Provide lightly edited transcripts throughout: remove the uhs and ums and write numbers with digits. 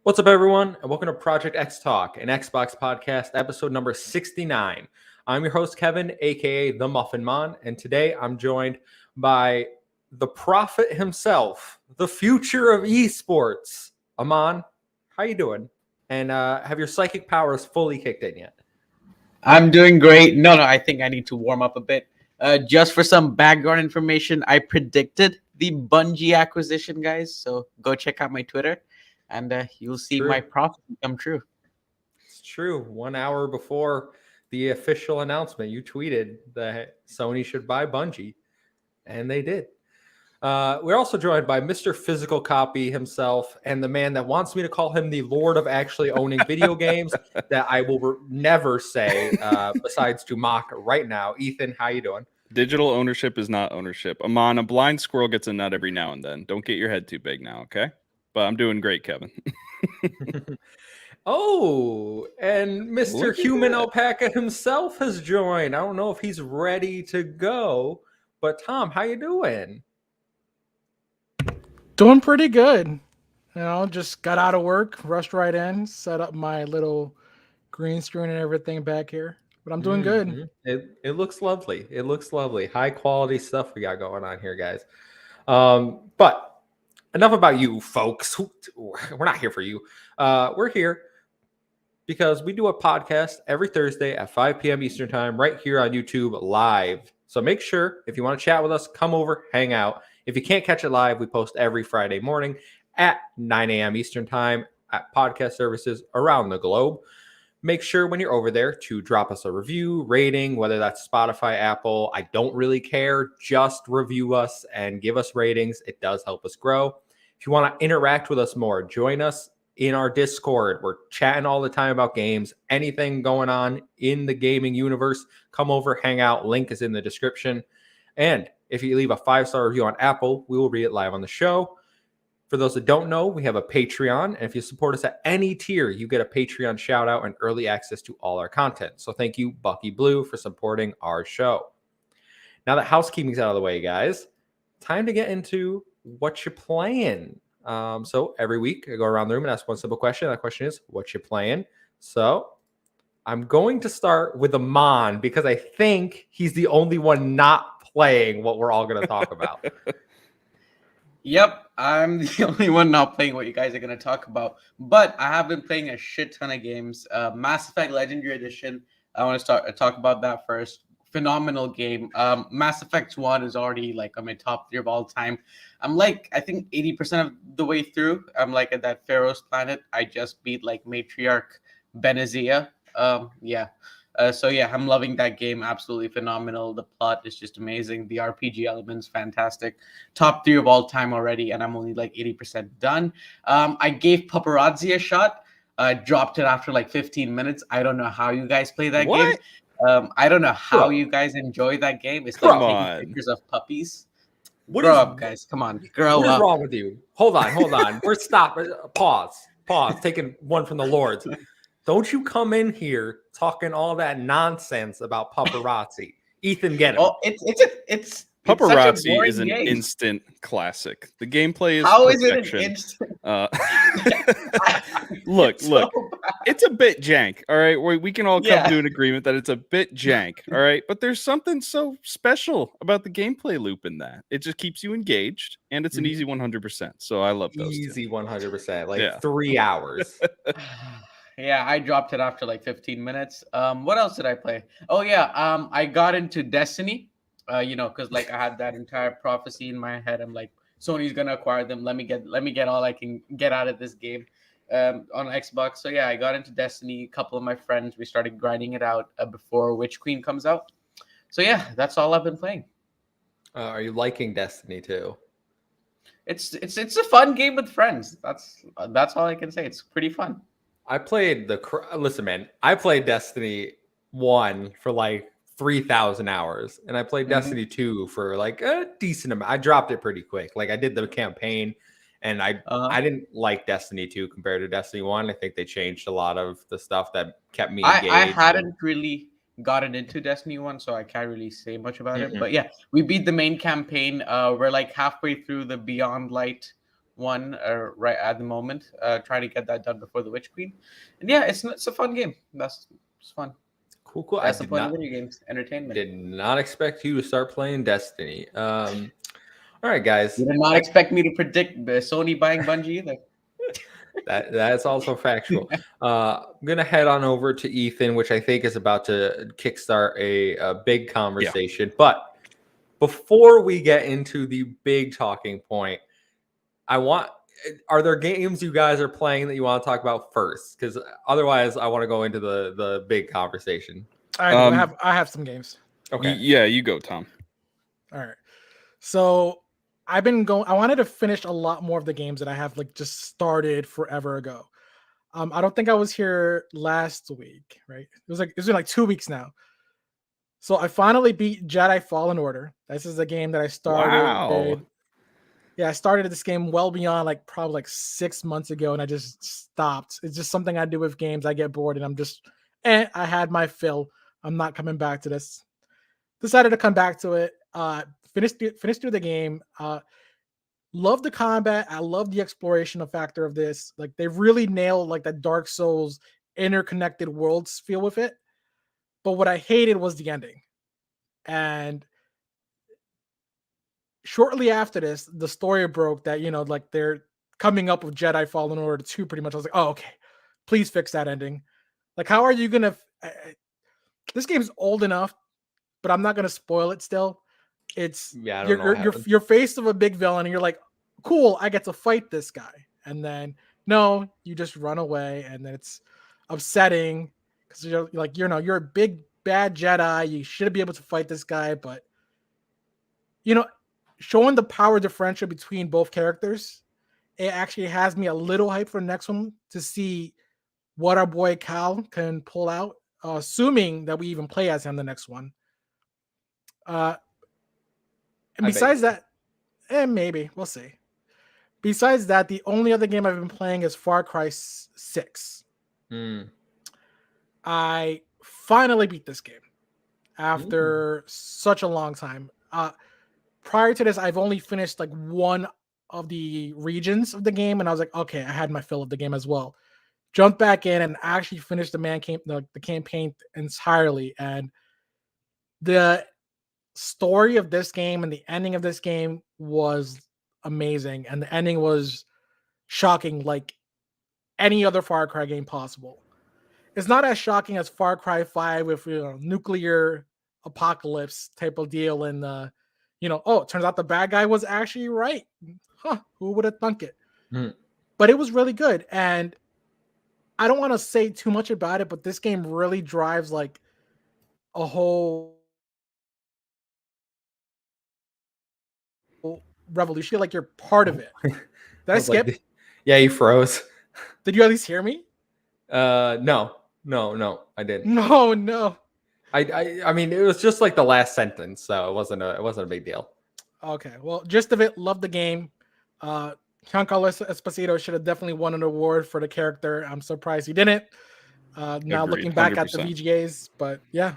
What's up, everyone, and welcome to Project XTalk, an Xbox podcast, episode number 69. I'm your host, Kevin, aka The Muffin Man, and today I'm joined by the prophet himself, the future of esports. Aman, how you doing? And have your psychic powers fully kicked in yet? I'm doing great. No, I think I need to warm up a bit. Just for some background information, I predicted the Bungie acquisition, guys. So go check out my Twitter, and you'll see my prophecy come true. It's true. 1 hour before the official announcement, you tweeted that Sony should buy Bungie, and they did. We're also joined by Mr. Physical Copy himself and the man that wants me to call him the Lord of actually owning video games that I will never say besides to mock right now. Ethan, how you doing? Digital ownership is not ownership. Amon, a blind squirrel gets a nut every now and then. Don't get your head too big now, okay? But I'm doing great, Kevin. Oh, and Mr. Human Alpaca himself has joined. I don't know if he's ready to go, but Tom, how you doing? Doing pretty good. Just got out of work, rushed right in, set up my little green screen and everything back here. But I'm doing good. It looks lovely. It looks lovely. High quality stuff we got going on here, guys. But enough about you, folks. We're not here for you. We're here because we do a podcast every Thursday at 5 p.m. Eastern Time right here on YouTube live. So make sure, if you want to chat with us, come over, hang out. If you can't catch it live, we post every Friday morning at 9 a.m. Eastern Time at podcast services around the globe. Make sure when you're over there to drop us a review, rating, whether that's Spotify, Apple. I don't really care. Just review us and give us ratings. It does help us grow. If you want to interact with us more, join us in our Discord. We're chatting all the time about games, anything going on in the gaming universe. Come over, hang out. Link is in the description. And if you leave a 5-star review on Apple, we will read it live on the show. For those that don't know, we have a Patreon. And if you support us at any tier, you get a Patreon shout out and early access to all our content. So thank you, Bucky Blue, for supporting our show. Now that housekeeping's out of the way, guys, time to get into what you playing. So every week I go around the room and ask one simple question. That question is, what you playing? So I'm going to start with Aman because I think he's the only one not playing what we're all going to talk about. Yep, I'm the only one not playing what you guys are going to talk about. But I have been playing a shit ton of games. Mass Effect Legendary Edition. I want to talk about that first. Phenomenal game. Mass Effect 1 is already like on my top 3 of all time. I'm like, I think 80% of the way through. I'm like at that Pharaoh's planet. I just beat like Matriarch Benazia. So I'm loving that game. Absolutely phenomenal. The plot is just amazing. The RPG elements, fantastic. Top 3 of all time already, and I'm only like 80% done. I gave Paparazzi a shot. Dropped it after like 15 minutes. I don't know how you guys play that game. I don't know how you guys enjoy that game. It's like taking pictures of puppies. Grow up, guys. Come on. Grow up. What is wrong with you? Hold on. We're stopping. Pause. Taking one from the Lords. Don't you come in here talking all that nonsense about paparazzi. Ethan, get him. Oh, it's Paparazzi is an instant classic. The gameplay is how perfection. Is it an instant? Look, it's a bit jank. All right, we can all come to an agreement that it's a bit jank. All right, but there's something so special about the gameplay loop in that. It just keeps you engaged, and it's an easy 100%. So I love those. Easy 100%, like 3 hours. Yeah, I dropped it after like 15 minutes. What else did I play? Oh yeah, I got into Destiny. Because like I had that entire prophecy in my head. I'm like, Sony's gonna acquire them. Let me get all I can get out of this game on Xbox. So yeah, I got into Destiny. A couple of my friends, we started grinding it out before Witch Queen comes out. So yeah, that's all I've been playing. Are you liking Destiny too? It's a fun game with friends. That's all I can say. It's pretty fun. I played listen, man. I played Destiny 1 for like 3,000 hours, and I played Destiny 2 for like a decent amount. I dropped it pretty quick. Like I did the campaign, and I didn't like Destiny 2 compared to Destiny 1. I think they changed a lot of the stuff that kept me engaged. I hadn't really gotten into Destiny 1, so I can't really say much about it. But yeah, we beat the main campaign. We're like halfway through the Beyond Light one right at the moment. Trying to get that done before the Witch Queen. And yeah, it's a fun game. It's fun. Cool. That's the point of video games, entertainment. Did not expect you to start playing Destiny. All right, guys. You did not expect me to predict Sony buying Bungie either. That's also factual. I'm gonna head on over to Ethan, which I think is about to kickstart a big conversation. But before we get into the big talking point, are there games you guys are playing that you want to talk about first? Because otherwise, I want to go into the big conversation. I have some games. Okay. Yeah, you go, Tom. All right. So I wanted to finish a lot more of the games that I have like just started forever ago. I don't think I was here last week, right? It's been like 2 weeks now. So I finally beat Jedi Fallen Order. This is a game that I started. Wow. I started this game well beyond like probably like 6 months ago, and I just stopped. It's just something I do with games. I get bored, and I'm just, I had my fill. I'm not coming back to this. Decided to come back to it. Finished through the game. Love the combat. I love the exploration factor of this. Like they really nailed like the Dark Souls interconnected worlds feel with it. But what I hated was the ending. And shortly after this, the story broke that, like they're coming up with Jedi Fallen Order 2 pretty much. I was like, oh, okay, please fix that ending. Like, how are you going to... This game's old enough, but I'm not going to spoil it still. It's you're faced with a big villain and you're like, cool, I get to fight this guy. And then, no, you just run away, and then it's upsetting because you're like, you're a big bad Jedi. You should be able to fight this guy, but showing the power differential between both characters, it actually has me a little hyped for the next one to see what our boy Cal can pull out, assuming that we even play as him the next one. And besides that, maybe we'll see. Besides that, the only other game I've been playing is Far Cry 6. I finally beat this game after such a long time. Prior to this, I've only finished like one of the regions of the game, and I was like, okay, I had my fill of the game as well. Jumped back in and actually finished the campaign entirely, and the story of this game and the ending of this game was amazing, and the ending was shocking like any other Far Cry game possible. It's not as shocking as Far Cry 5 with nuclear apocalypse type of deal, and it turns out the bad guy was actually right. Who would have thunk it? But it was really good, and I don't want to say too much about it, but this game really drives like a whole revolution. Like you're part of it. Did I skip? Yeah, you froze. Did you at least hear me? No, I didn't. No. I mean, it was just like the last sentence, so it wasn't a big deal. Okay, well, gist of it, love the game. Giancarlo Esposito should have definitely won an award for the character. I'm surprised he didn't. Now Agreed, looking back 100%. at the VGAs, but yeah.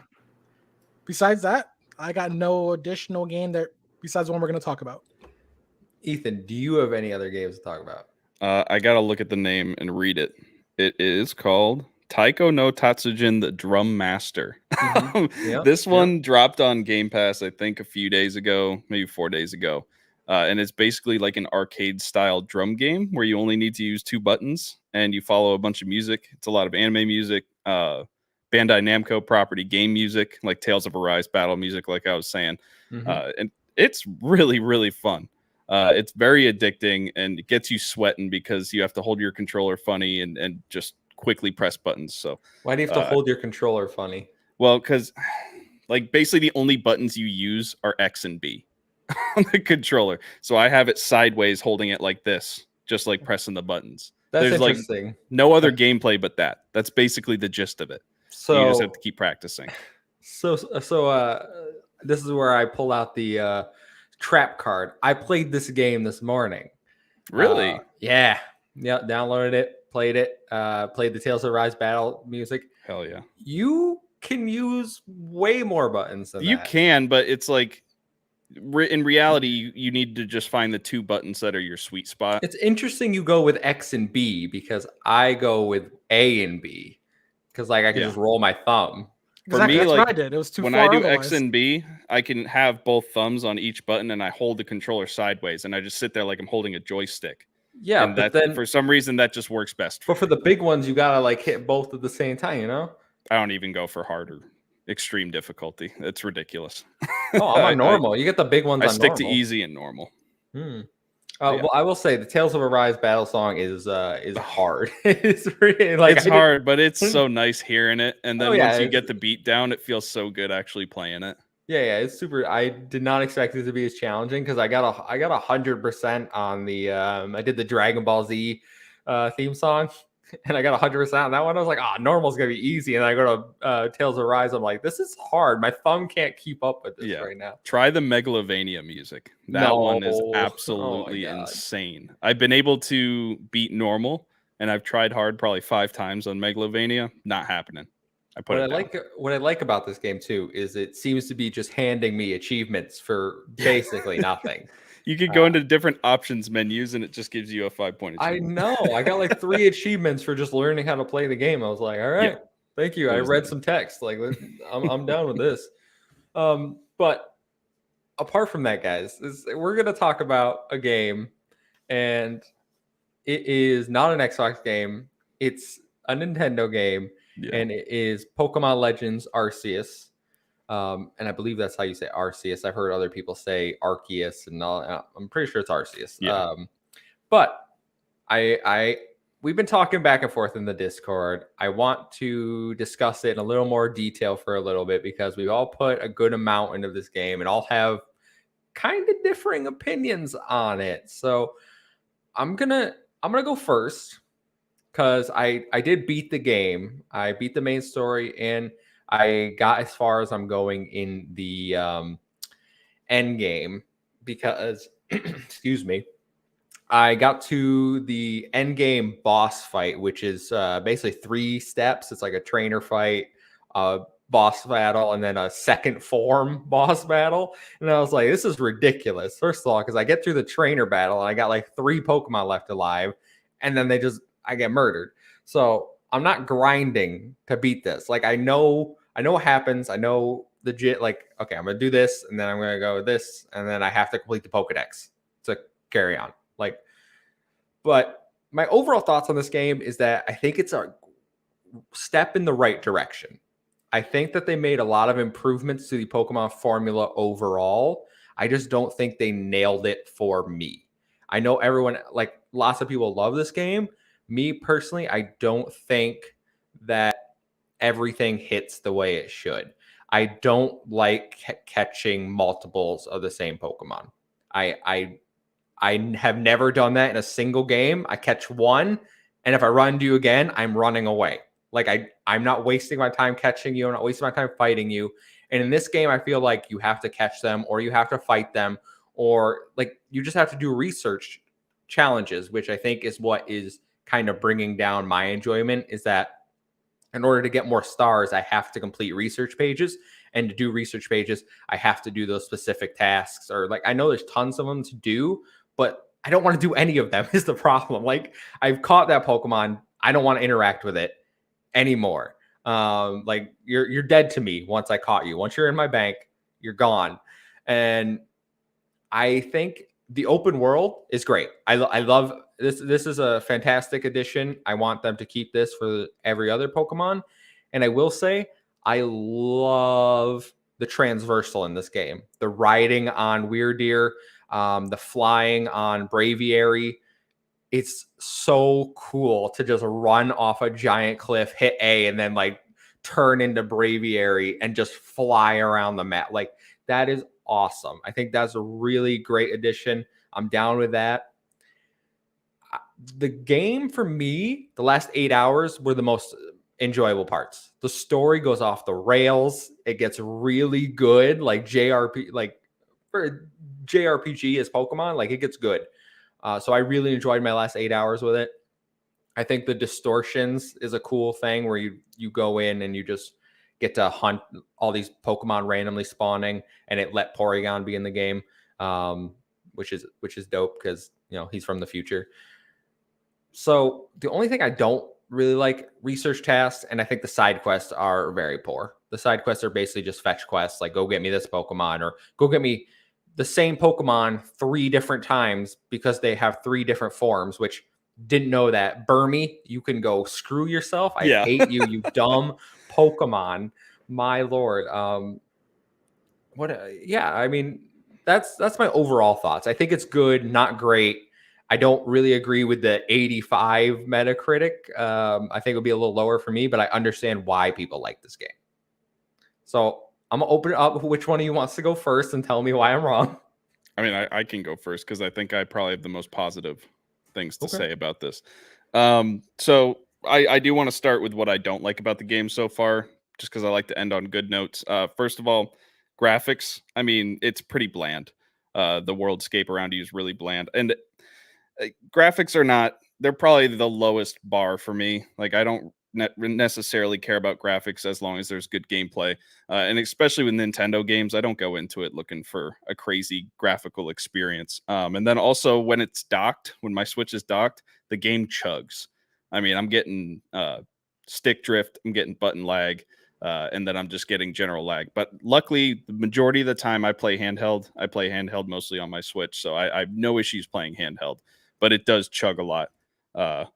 Besides that, I got no additional game there besides the one we're going to talk about. Ethan, do you have any other games to talk about? I gotta look at the name and read it. It is called Taiko no Tatsujin, the Drum Master. This one dropped on Game Pass, I think, a few days ago, maybe 4 days ago. And it's basically like an arcade-style drum game where you only need to use 2 buttons and you follow a bunch of music. It's a lot of anime music, Bandai Namco property game music, like Tales of Arise battle music, like I was saying. And it's really, really fun. It's very addicting, and it gets you sweating because you have to hold your controller funny and just quickly press buttons. So why do you have to hold your controller funny? Well, because like basically the only buttons you use are X and B on the controller. So I have it sideways, holding it like this, just like pressing the buttons. That's There's interesting. Like no other gameplay but that. That's basically the gist of it. So you just have to keep practicing. So this is where I pull out the trap card. I played this game this morning. Really? Yeah. Downloaded it, played it, played the Tales of Rise battle music. Hell yeah. You can use way more buttons than you that. can, but it's like in reality, you need to just find the 2 buttons that are your sweet spot. It's interesting you go with X and B because I go with A and B because like I can just roll my thumb. For Exactly, me, that's like what I did. It was too when far I do otherwise. X and B, I can have both thumbs on each button and I hold the controller sideways and I just sit there like I'm holding a joystick. Yeah, And but that then for some reason that just works best. but for the big ones, you gotta like hit both at the same time, you know? I don't even go for harder, extreme difficulty. It's ridiculous. Oh, I'm on normal. You get the big ones I on stick normal. to easy and normal. Hmm. Yeah. Well, I will say the Tales of Arise battle song is hard. It's really like It's hard, but it's so nice hearing it. And then yeah, once you get the beat down, it feels so good actually playing it. Yeah, it's super. I did not expect it to be as challenging because I got 100% on the I did the Dragon Ball Z theme song and I got 100% on that one. I was like, normal's gonna be easy. And I go to Tales of Rise. I'm like, this is hard. My thumb can't keep up with this right now. Try the Megalovania music. That one is absolutely insane. I've been able to beat normal, and I've tried hard probably 5 times on Megalovania. Not happening. What I like about this game too is it seems to be just handing me achievements for basically nothing. You could go into different options menus and it just gives you a 5-point achievement. I know. I got like 3 achievements for just learning how to play the game. I was like, all right, thank you. I read some text. Like I'm down with this. But apart from that, guys, we're gonna talk about a game, and it is not an Xbox game. It's a Nintendo game. And it is Pokemon Legends Arceus. And I believe that's how you say Arceus. I've heard other people say Arceus and all. I'm pretty sure it's Arceus. Yeah. But we've been talking back and forth in the Discord. I want to discuss it in a little more detail for a little bit because we've all put a good amount into this game and all have kind of differing opinions on it. So I'm gonna go first. Because I did beat the game. I beat the main story, and I got as far as I'm going in the end game because, excuse me, I got to the end game boss fight, which is basically 3 steps. It's like a trainer fight, a boss battle, and then a second form boss battle. And I was like, this is ridiculous. First of all, because I get through the trainer battle, and I got like 3 Pokemon left alive, and then I get murdered. So I'm not grinding to beat this. Like I know what happens. I know legit, like, okay, I'm gonna do this, and then I'm gonna go with this, and then I have to complete the Pokedex to carry on. Like, but my overall thoughts on this game is that I think it's a step in the right direction. I think that they made a lot of improvements to the Pokemon formula overall. I just don't think they nailed it for me. I know everyone, like lots of people love this game. Me personally, I don't think that everything hits the way it should. I don't like catching multiples of the same Pokemon. I have never done that in a single game. I catch one, and if I run into you again, I'm running away. Like I'm not wasting my time catching you. I'm not wasting my time fighting you. And in this game, I feel like you have to catch them, or you have to fight them, or like you just have to do research challenges, which I think is what is kind of bringing down my enjoyment. Is that in order to get more stars, I have to complete research pages, and to do research pages, I have to do those specific tasks. Or like I know there's tons of them to do, but I don't want to do any of them is the problem. Like I've caught that Pokemon, I don't want to interact with it anymore. Like you're dead to me once I caught you. Once you're in my bank, you're gone. And I think the open world is great. I love this. This is a fantastic addition. I want them to keep this for every other Pokemon. And I will say, I love the transversal in this game. The riding on Weirdeer, the flying on Braviary. It's so cool to just run off a giant cliff, hit A, and then like turn into Braviary and just fly around the map. Like that is awesome. I think that's a really great addition. I'm down with that. The game for me, the last 8 hours were the most enjoyable parts. The story goes off the rails. It gets really good, like for JRPG as Pokemon, like it gets good. So I really enjoyed my last 8 hours with it. I think the distortions is a cool thing where you go in and you just get to hunt all these Pokemon randomly spawning, and it let Porygon be in the game, which is dope because he's from the future. So the only thing I don't really like research tasks, and I think the side quests are very poor. The side quests are basically just fetch quests, like go get me this Pokemon or go get me the same Pokemon 3 different times because they have 3 different forms, which didn't know that. Burmy, you can go screw yourself. I hate you, you dumb Pokemon. My lord. Yeah, I mean, that's my overall thoughts. I think it's good, not great. I don't really agree with the 85 Metacritic. I think it'll be a little lower for me, but I understand why people like this game. So I'm gonna open it up. Which one of you wants to go first and tell me why I'm wrong? I mean, I can go first because I think I probably have the most positive things to say about this. So I do want to start with what I don't like about the game so far, just because I like to end on good notes. First of all, graphics. I mean, it's pretty bland. The worldscape around you is really bland, and graphics are not. They're probably the lowest bar for me. Like, I don't necessarily care about graphics as long as there's good gameplay, and especially with Nintendo games, I don't go into it looking for a crazy graphical experience. And then also when it's docked, when my Switch is docked, the game chugs. I mean, I'm getting stick drift, I'm getting button lag, and then I'm just getting general lag. But luckily, the majority of the time I play handheld. I play handheld mostly on my Switch, so I have no issues playing handheld, but it does chug a lot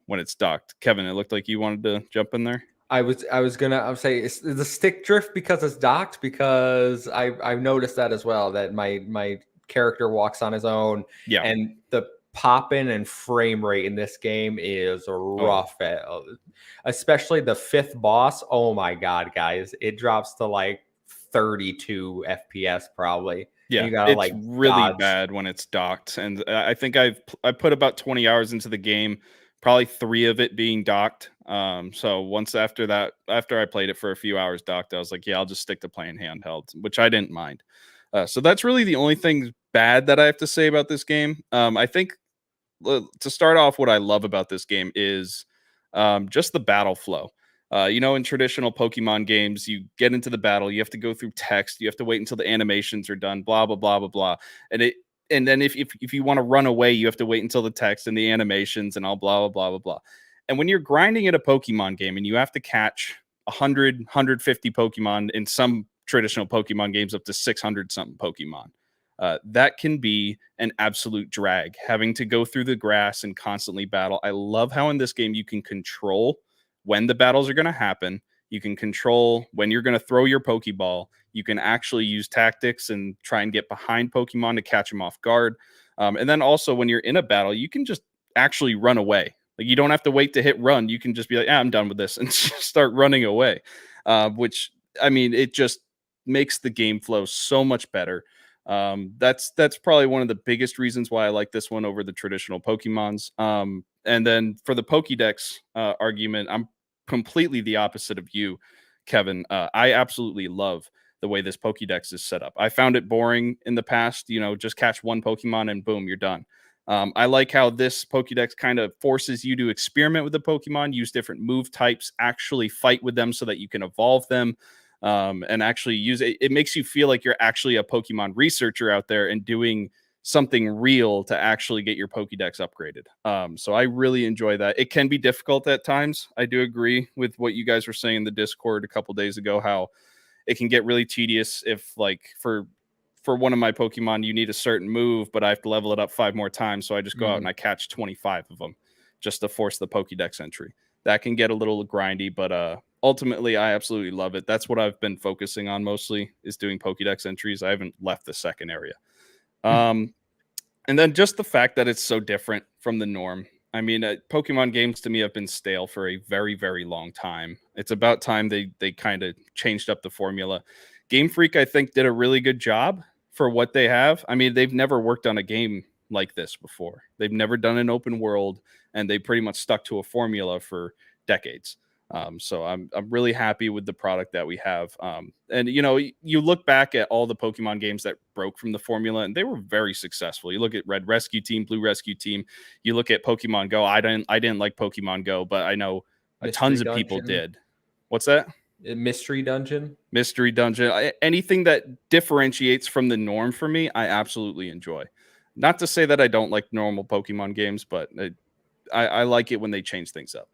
when it's docked. Kevin, it looked like you wanted to jump in there. I was gonna say, is the stick drift because it's docked? Because I've noticed that as well, that my character walks on his own, and the pop-in and frame rate in this game is rough. Especially the 5th boss. Oh my god, guys, it drops to like 32 FPS probably. Yeah, you gotta it's really bad when it's docked, and I think I put about 20 hours into the game, probably 3 of it being docked. So once after I played it for a few hours docked, I was like, yeah, I'll just stick to playing handheld, which I didn't mind. So that's really the only thing bad that I have to say about this game. I think to start off, what I love about this game is just the battle flow. In traditional Pokemon games, you get into the battle, you have to go through text, you have to wait until the animations are done, blah blah blah blah blah, and then if you want to run away, you have to wait until the text and the animations and all blah blah blah blah blah. And when you're grinding at a Pokemon game and you have to catch 100, 150 Pokemon, in some traditional Pokemon games up to 600 something Pokemon, that can be an absolute drag, having to go through the grass and constantly battle. I love how in this game you can control when the battles are going to happen. You can control when you're going to throw your Pokeball. You can actually use tactics and try and get behind Pokemon to catch them off guard. And then also when you're in a battle, you can just actually run away. Like, you don't have to wait to hit run. You can just be like, I'm done with this, and start running away. Which, I mean, it just makes the game flow so much better. That's probably one of the biggest reasons why I like this one over the traditional Pokemons. And then for the Pokédex argument, I'm completely the opposite of you, Kevin. I absolutely love the way this Pokédex is set up. I found it boring in the past. Just catch one Pokemon and boom, you're done. I like how this Pokédex kind of forces you to experiment with the Pokemon, use different move types, actually fight with them so that you can evolve them, and actually use it. It makes you feel like you're actually a Pokemon researcher out there and doing something real to actually get your Pokédex upgraded. So I really enjoy that. It can be difficult at times. I do agree with what you guys were saying in the Discord a couple days ago, how it can get really tedious if, like, for one of my Pokemon, you need a certain move, but I have to level it up 5 more times. So I just go out and I catch 25 of them just to force the Pokédex entry. That can get a little grindy, but ultimately, I absolutely love it. That's what I've been focusing on mostly, is doing Pokédex entries. I haven't left the second area. And then just the fact that it's so different from the norm. I mean, Pokemon games to me have been stale for a very, very long time. It's about time they kind of changed up the formula. Game Freak, I think, did a really good job for what they have. I mean, they've never worked on a game like this before. They've never done an open world, and they pretty much stuck to a formula for decades. So I'm really happy with the product that we have. And you look back at all the Pokemon games that broke from the formula, and they were very successful. You look at Red Rescue Team, Blue Rescue Team. You look at Pokemon Go. I didn't like Pokemon Go, but I know tons of people did. What's that? Mystery dungeon. Anything that differentiates from the norm for me, I absolutely enjoy. Not to say that I don't like normal Pokemon games, but I like it when they change things up.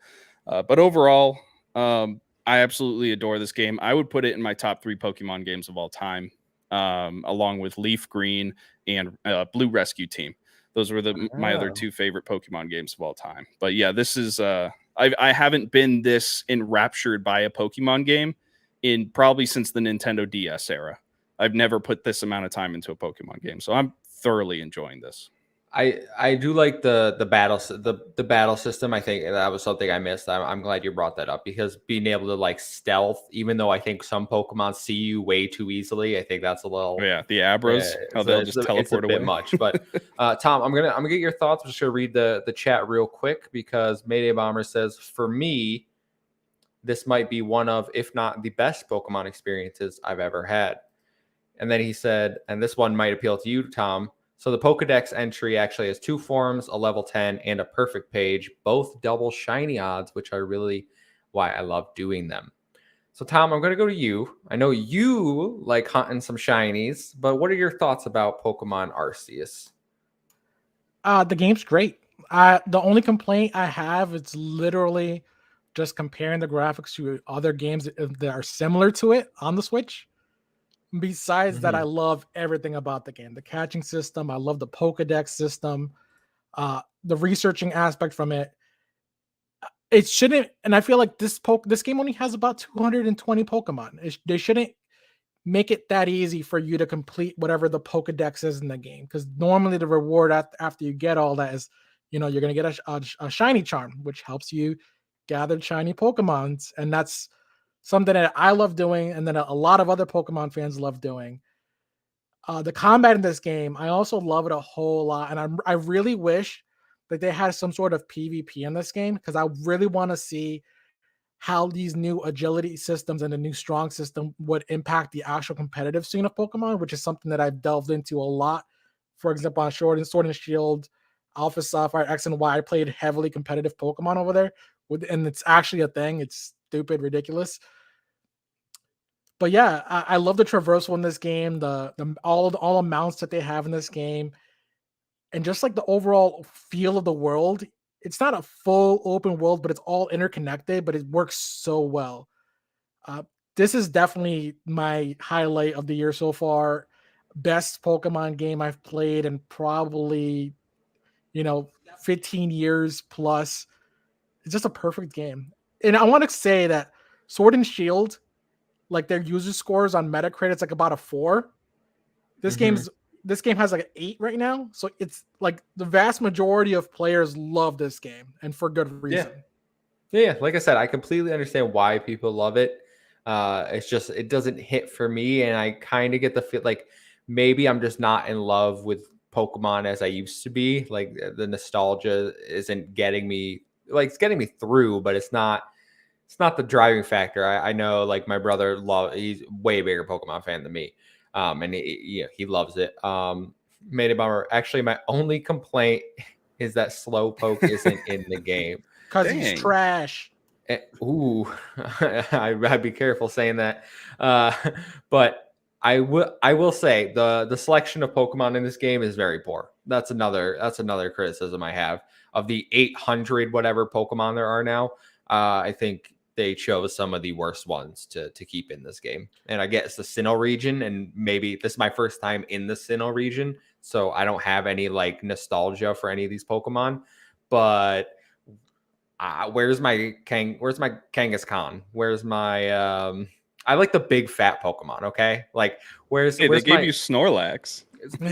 But overall, I absolutely adore this game. I would put it in my top 3 Pokemon games of all time, along with Leaf Green and Blue Rescue Team. Those were my other 2 favorite Pokemon games of all time. But yeah, this is I haven't been this enraptured by a Pokemon game in probably since the Nintendo DS era. I've never put this amount of time into a Pokemon game, so I'm thoroughly enjoying this. I do like the battle system. I think that was something I missed. I'm glad you brought that up, because being able to like stealth, even though I think some Pokemon see you way too easily, I think that's a little the Abras, how they'll just teleport away. Bit much. But Tom, I'm gonna get your thoughts. I'm just gonna read the chat real quick, because Mayday Bomber says, for me, this might be one of, if not the best Pokemon experiences I've ever had. And then he said, and this one might appeal to you, Tom. So the Pokedex entry actually has 2 forms, a level 10 and a perfect page, both double shiny odds, which are really why I love doing them. So Tom, I'm going to go to you. I know you like hunting some shinies, but what are your thoughts about Pokemon Arceus? The game's great. The only complaint I have is literally just comparing the graphics to other games that are similar to it on the Switch. Besides that, I love everything about the game. The catching system, I love the Pokedex system, the researching aspect from it. It shouldn't, and I feel like this game only has about 220 Pokemon. They shouldn't make it that easy for you to complete whatever the Pokedex is in the game, because normally the reward after you get all that is, you're going to get a shiny charm, which helps you gather shiny Pokemons, and that's something that I love doing, and then a lot of other Pokemon fans love doing. The combat in this game, I also love it a whole lot, and I really wish that they had some sort of PvP in this game, because I really want to see how these new agility systems and the new strong system would impact the actual competitive scene of Pokemon, which is something that I've delved into a lot. For example, on Sword and Shield, Alpha Sapphire, X and Y, I played heavily competitive Pokemon over there, and it's actually a thing. It's stupid, ridiculous. But yeah, I love the traversal in this game, the all amounts that they have in this game, and just like the overall feel of the world. It's not a full open world, but it's all interconnected, but it works so well. This is definitely my highlight of the year so far. Best Pokemon game I've played in probably, 15 years plus. It's just a perfect game. And I want to say that Sword and Shield, like their user scores on Metacritic, it's like about a 4. This game has like an 8 right now. So it's like the vast majority of players love this game, and for good reason. Yeah. Like I said, I completely understand why people love it. It's just, it doesn't hit for me. And I kind of get the feel like maybe I'm just not in love with Pokemon as I used to be. Like the nostalgia isn't getting me, like it's getting me through, but it's not the driving factor. I know like my brother he's way bigger Pokemon fan than me. And he loves it. Made a bummer. Actually, my only complaint is that Slowpoke isn't in the game. Because he's trash. Ooh, I'd be careful saying that. But I will say the selection of Pokemon in this game is very poor. That's another criticism I have of the 800 whatever Pokemon there are now. I think they chose some of the worst ones to keep in this game. And I guess the Sinnoh region, and maybe this is my first time in the Sinnoh region, so I don't have any like nostalgia for any of these Pokemon. But where's my Kangaskhan? Where's my I like the big fat Pokemon, okay? Like where's they gave you Snorlax.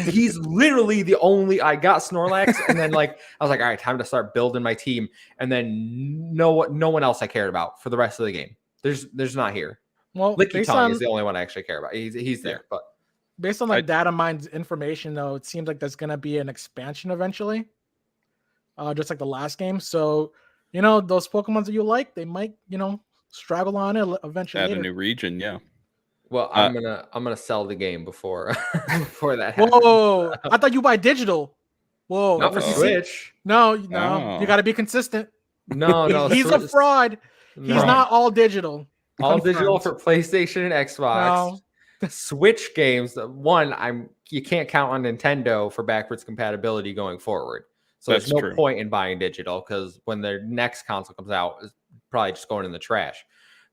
He's literally the only. I got Snorlax, and then like I was like, all right, time to start building my team. And then no one else I cared about for the rest of the game. There's not here. Well, Lickitung is the only one I actually care about. He's there, but based on like data mine's information, though, it seems like there's gonna be an expansion eventually, just like the last game. So those Pokemon that you like, they might straggle on it eventually. Add a new region, yeah. Well, I'm gonna sell the game before that happens. Whoa! I thought you buy digital. Whoa! Not for Switch. No, you got to be consistent. No, He's a fraud. He's not all digital. All digital for Confirmed. PlayStation and Xbox. No. Switch games. One, you can't count on Nintendo for backwards compatibility going forward. So That's there's no true. point in buying digital because when their next console comes out, it's probably just going in the trash.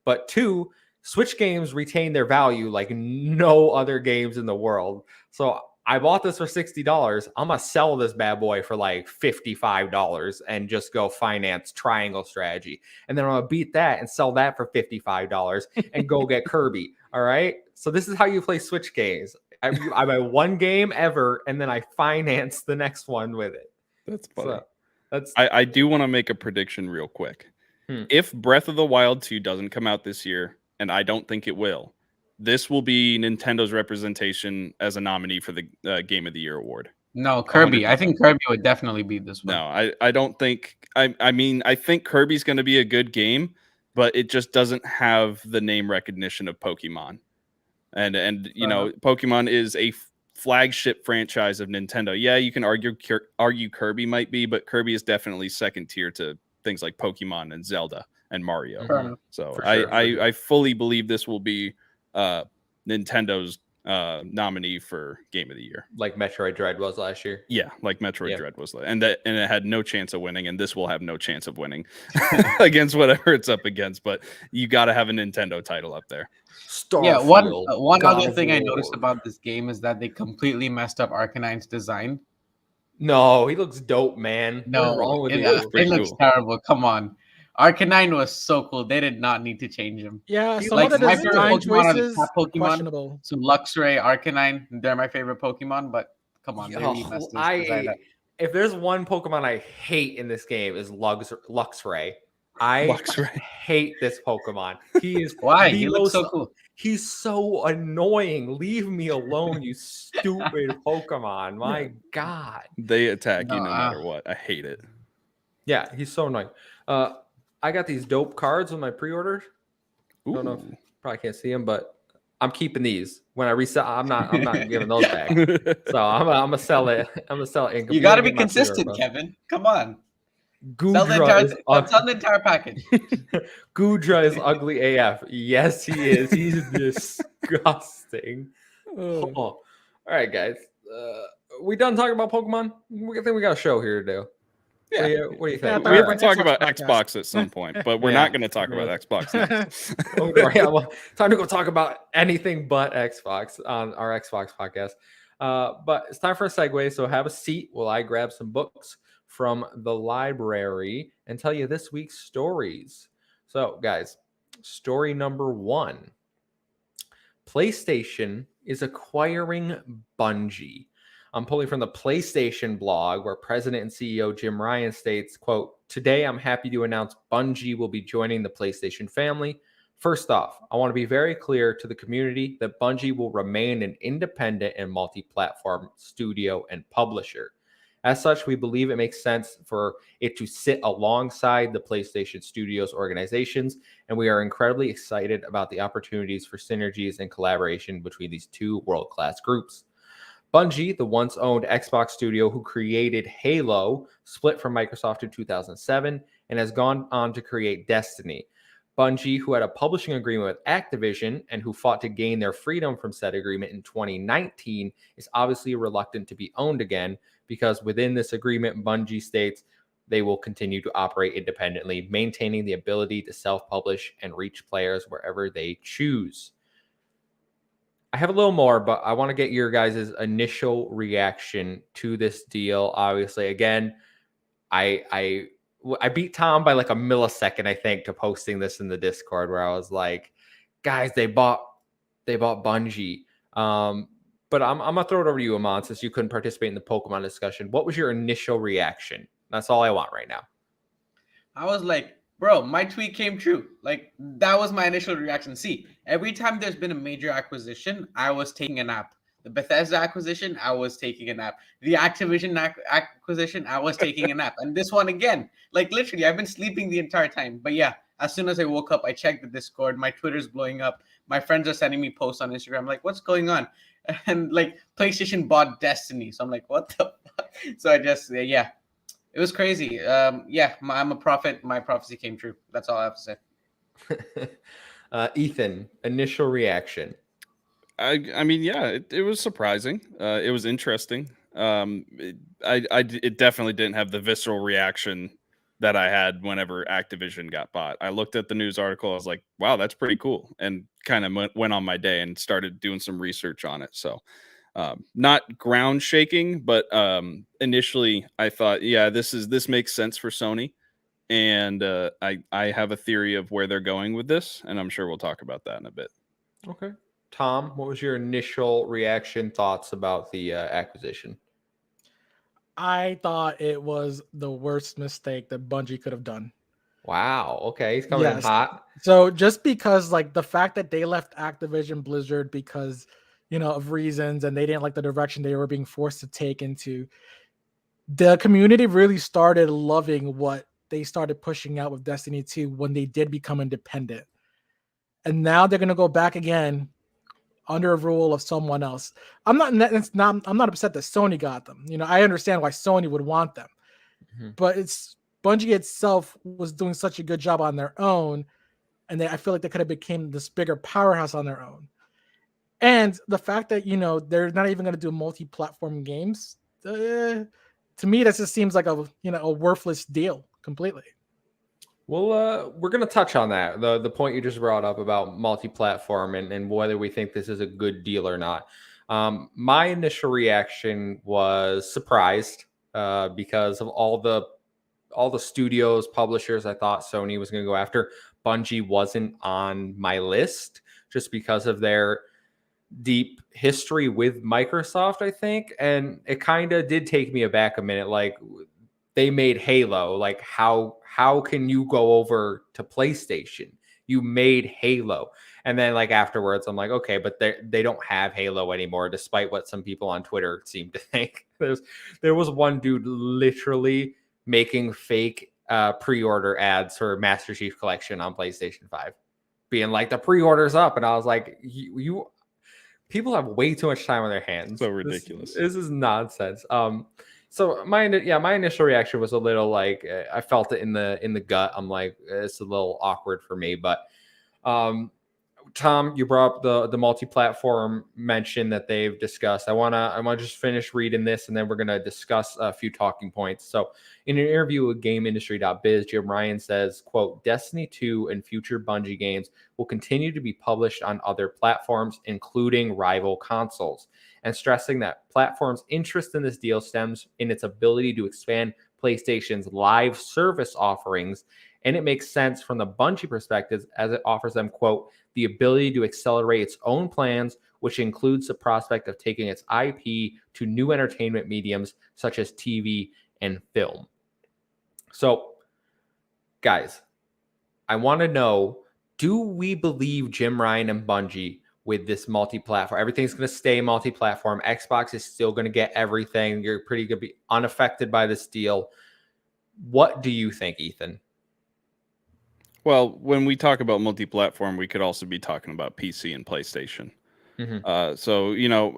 But two, Switch games retain their value like no other games in the world. So I bought this for $60. I'm gonna sell this bad boy for like $55 and just go finance Triangle Strategy. And then I'm gonna beat that and sell that for $55 and go get Kirby. All right. So this is how you play Switch games. I buy one game ever and then I finance the next one with it. That's funny. So that's I do want to make a prediction real quick. If Breath of the Wild 2 doesn't come out this year, and I don't think it will, this will be Nintendo's representation as a nominee for the Game of the Year award. No, Kirby. 100%. I think Kirby would definitely beat this one. No, I don't think. I mean, I think Kirby's going to be a good game, but it just doesn't have the name recognition of Pokemon. And you know, Pokemon is a flagship franchise of Nintendo. Yeah, you can argue Kirby might be, but Kirby is definitely second tier to things like Pokemon and Zelda and Mario. So I fully believe this will be Nintendo's nominee for Game of the Year, like Metroid Dread was last year. Yeah, like Metroid Dread was, and it had no chance of winning, and this will have no chance of winning against whatever it's up against. But you got to have a Nintendo title up there. One other thing I noticed about this game is that they completely messed up Arcanine's design. No, he looks dope, man. No, What's wrong with it looks terrible. Come on. Arcanine was so cool. They did not need to change him. Yeah, some Like of the my favorite design Pokemon are the choices cat Pokemon. questionable. So Luxray, Arcanine, they're my favorite Pokemon, but come on, they really messed this design up. If there's one Pokemon I hate in this game is Luxray. I hate this Pokemon. He is Why? He looks so cool. He's so annoying. Leave me alone, you stupid Pokemon. My God. They attack you no matter what. I hate it. Yeah, he's so annoying. I got these dope cards with my pre-orders. I don't know if you probably can't see them, but I'm keeping these. When I resell, I'm not giving those back. So I'm gonna sell it. I'm gonna sell it. You got to be consistent, Kevin. Come on. Sell the entire package. Gudra is ugly AF. Yes, he is. He's disgusting. Oh. All right, guys. We done talking about Pokemon? I think we got a show here to do. Yeah. What do you think? We have to talk about Xbox at some point, but we're not going to talk about Xbox next. Time to go talk about anything but Xbox on our Xbox podcast. But it's time for a segue. So have a seat while I grab some books from the library and tell you this week's stories. So, guys, story number 1. PlayStation is acquiring Bungie. I'm pulling from the PlayStation blog where President and CEO Jim Ryan states, quote, "Today I'm happy to announce Bungie will be joining the PlayStation family. First off, I want to be very clear to the community that Bungie will remain an independent and multi-platform studio and publisher. As such, we believe it makes sense for it to sit alongside the PlayStation Studios organizations, and we are incredibly excited about the opportunities for synergies and collaboration between these two world-class groups. Bungie, the once owned Xbox studio who created Halo, split from Microsoft in 2007 and has gone on to create Destiny. Bungie, who had a publishing agreement with Activision and who fought to gain their freedom from said agreement in 2019, is obviously reluctant to be owned again because within this agreement, Bungie states they will continue to operate independently, maintaining the ability to self-publish and reach players wherever they choose. I have a little more, but I want to get your guys' initial reaction to this deal. Obviously, again, I beat Tom by like a millisecond, I think, to posting this in the Discord where I was like, guys, they bought Bungie. But I'm gonna throw it over to you, Amon, since you couldn't participate in the Pokemon discussion. What was your initial reaction? That's all I want right now. I was like, bro, my tweet came true. Like, that was my initial reaction. See, every time there's been a major acquisition, I was taking a nap. The Bethesda acquisition, I was taking a nap. The Activision acquisition, I was taking a nap. And this one again, like literally, I've been sleeping the entire time. But yeah, as soon as I woke up, I checked the Discord. My Twitter's blowing up. My friends are sending me posts on Instagram. I'm like, what's going on? And like, PlayStation bought Destiny. So I'm like, what the fuck? So I just, yeah, it was crazy. I'm a prophet. My prophecy came true. That's all I have to say. Ethan, initial reaction. I mean, yeah, it was surprising. It was interesting. It definitely didn't have the visceral reaction that I had whenever Activision got bought. I looked at the news article. I was like, wow, that's pretty cool. And kind of went on my day and started doing some research on it. So not ground shaking, but initially I thought, yeah, this makes sense for Sony. And I have a theory of where they're going with this. And I'm sure we'll talk about that in a bit. Okay. Tom, what was your initial reaction, thoughts about the acquisition? I thought it was the worst mistake that Bungie could have done. Wow. Okay, he's coming in hot. So just because like the fact that they left Activision Blizzard because of reasons and they didn't like the direction they were being forced to take into, the community really started loving what they started pushing out with Destiny 2 when they did become independent. And now they're gonna go back again under a rule of someone else. I'm not upset that Sony got them. I understand why Sony would want them, but it's Bungie itself was doing such a good job on their own, and I feel like they could have became this bigger powerhouse on their own. And the fact that they're not even going to do multi-platform games, to me, that just seems like a worthless deal completely. Well, we're going to touch on that. The point you just brought up about multi-platform and whether we think this is a good deal or not. My initial reaction was surprised because of all the studios, publishers I thought Sony was going to go after. Bungie wasn't on my list just because of their deep history with Microsoft, I think. And it kind of did take me aback a minute. Like, they made Halo. Like, how can you go over to PlayStation? You made Halo. And then like afterwards, I'm like, okay, but they don't have Halo anymore, despite what some people on Twitter seem to think. There was one dude literally making fake pre-order ads for Master Chief Collection on PlayStation 5, being like, the pre-order's up. And I was like, you people have way too much time on their hands. So ridiculous. This is nonsense. So my initial reaction was a little like, I felt it in the gut. I'm like, it's a little awkward for me. But Tom, you brought up the multi-platform mention that they've discussed. I wanna just finish reading this, and then we're gonna discuss a few talking points. So, in an interview with GameIndustry.biz, Jim Ryan says, "quote Destiny 2 and future Bungie games will continue to be published on other platforms, including rival consoles," and stressing that platforms' interest in this deal stems in its ability to expand PlayStation's live service offerings, and it makes sense from the Bungie perspective as it offers them, quote, the ability to accelerate its own plans, which includes the prospect of taking its IP to new entertainment mediums such as TV and film. So, guys, I want to know, do we believe Jim Ryan and Bungie with this multi-platform? Everything's going to stay multi-platform. Xbox is still going to get everything. You're pretty going to be unaffected by this deal. What do you think, Ethan? Well, when we talk about multi-platform, we could also be talking about PC and PlayStation. So,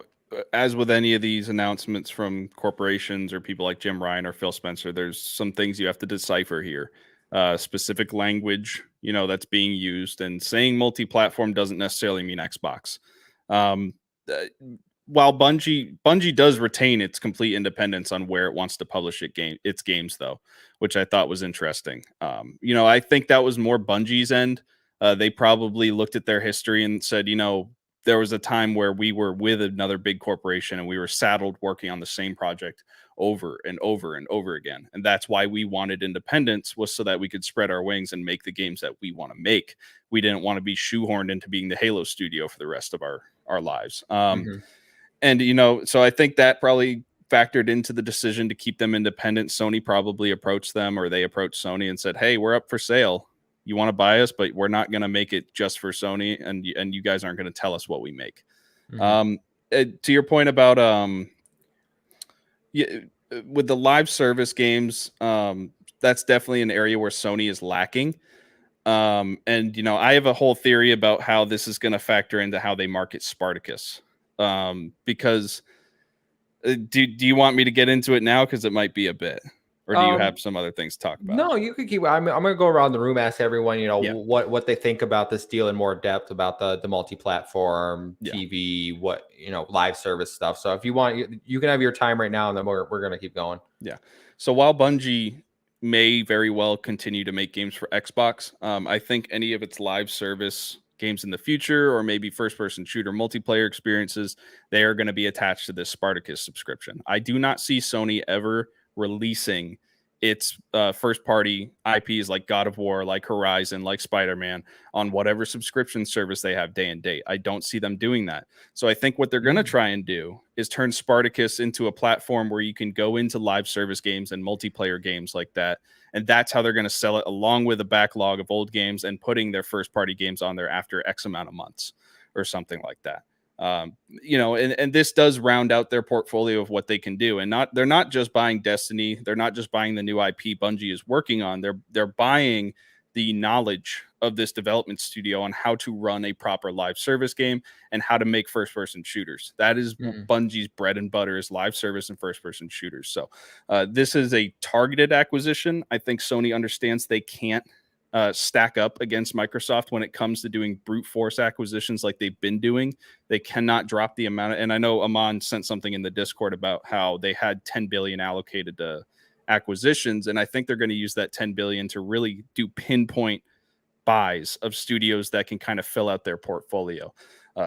as with any of these announcements from corporations or people like Jim Ryan or Phil Spencer, there's some things you have to decipher here. Specific language, that's being used, and saying multi-platform doesn't necessarily mean Xbox. While Bungie does retain its complete independence on where it wants to publish its games, though, which I thought was interesting. I think that was more Bungie's end. They probably looked at their history and said, there was a time where we were with another big corporation and we were saddled working on the same project over and over and over again. And that's why we wanted independence, was so that we could spread our wings and make the games that we want to make. We didn't want to be shoehorned into being the Halo studio for the rest of our lives. And, so I think that probably factored into the decision to keep them independent. Sony probably approached them, or they approached Sony and said, hey, we're up for sale. You want to buy us, but we're not going to make it just for Sony, and you guys aren't going to tell us what we make. To your point about with the live service games, that's definitely an area where Sony is lacking. And I have a whole theory about how this is going to factor into how they market Spartacus. Because do you want me to get into it now? Because it might be a bit. or do you have some other things to talk about? No, you could keep. I'm gonna go around the room, ask everyone, Yeah. what they think about this deal in more depth about the multi-platform Yeah. TV, live service stuff. So if you want, you can have your time right now, and then we're gonna keep going. Yeah. So while Bungie may very well continue to make games for Xbox, I think any of its live service games in the future, or maybe first-person shooter multiplayer experiences, they are going to be attached to this Spartacus subscription. I do not see Sony ever releasing its first-party IPs like God of War, like Horizon, like Spider-Man on whatever subscription service they have day and date. I don't see them doing that. So I think what they're going to try and do is turn Spartacus into a platform where you can go into live service games and multiplayer games like that. And that's how they're going to sell it, along with a backlog of old games and putting their first-party games on there after X amount of months or something like that. And this does round out their portfolio of what they can do. And they're not just buying Destiny. They're not just buying the new IP Bungie is working on. They're buying the knowledge of this development studio on how to run a proper live service game and how to make first-person shooters. That is Bungie's bread and butter, is live service and first-person shooters. So this is a targeted acquisition. I think Sony understands they can't stack up against Microsoft when it comes to doing brute force acquisitions like they've been doing. They cannot drop the amount and I know Amon sent something in the Discord about how they had 10 billion allocated to acquisitions, and I think they're going to use that 10 billion to really do pinpoint buys of studios that can kind of fill out their portfolio.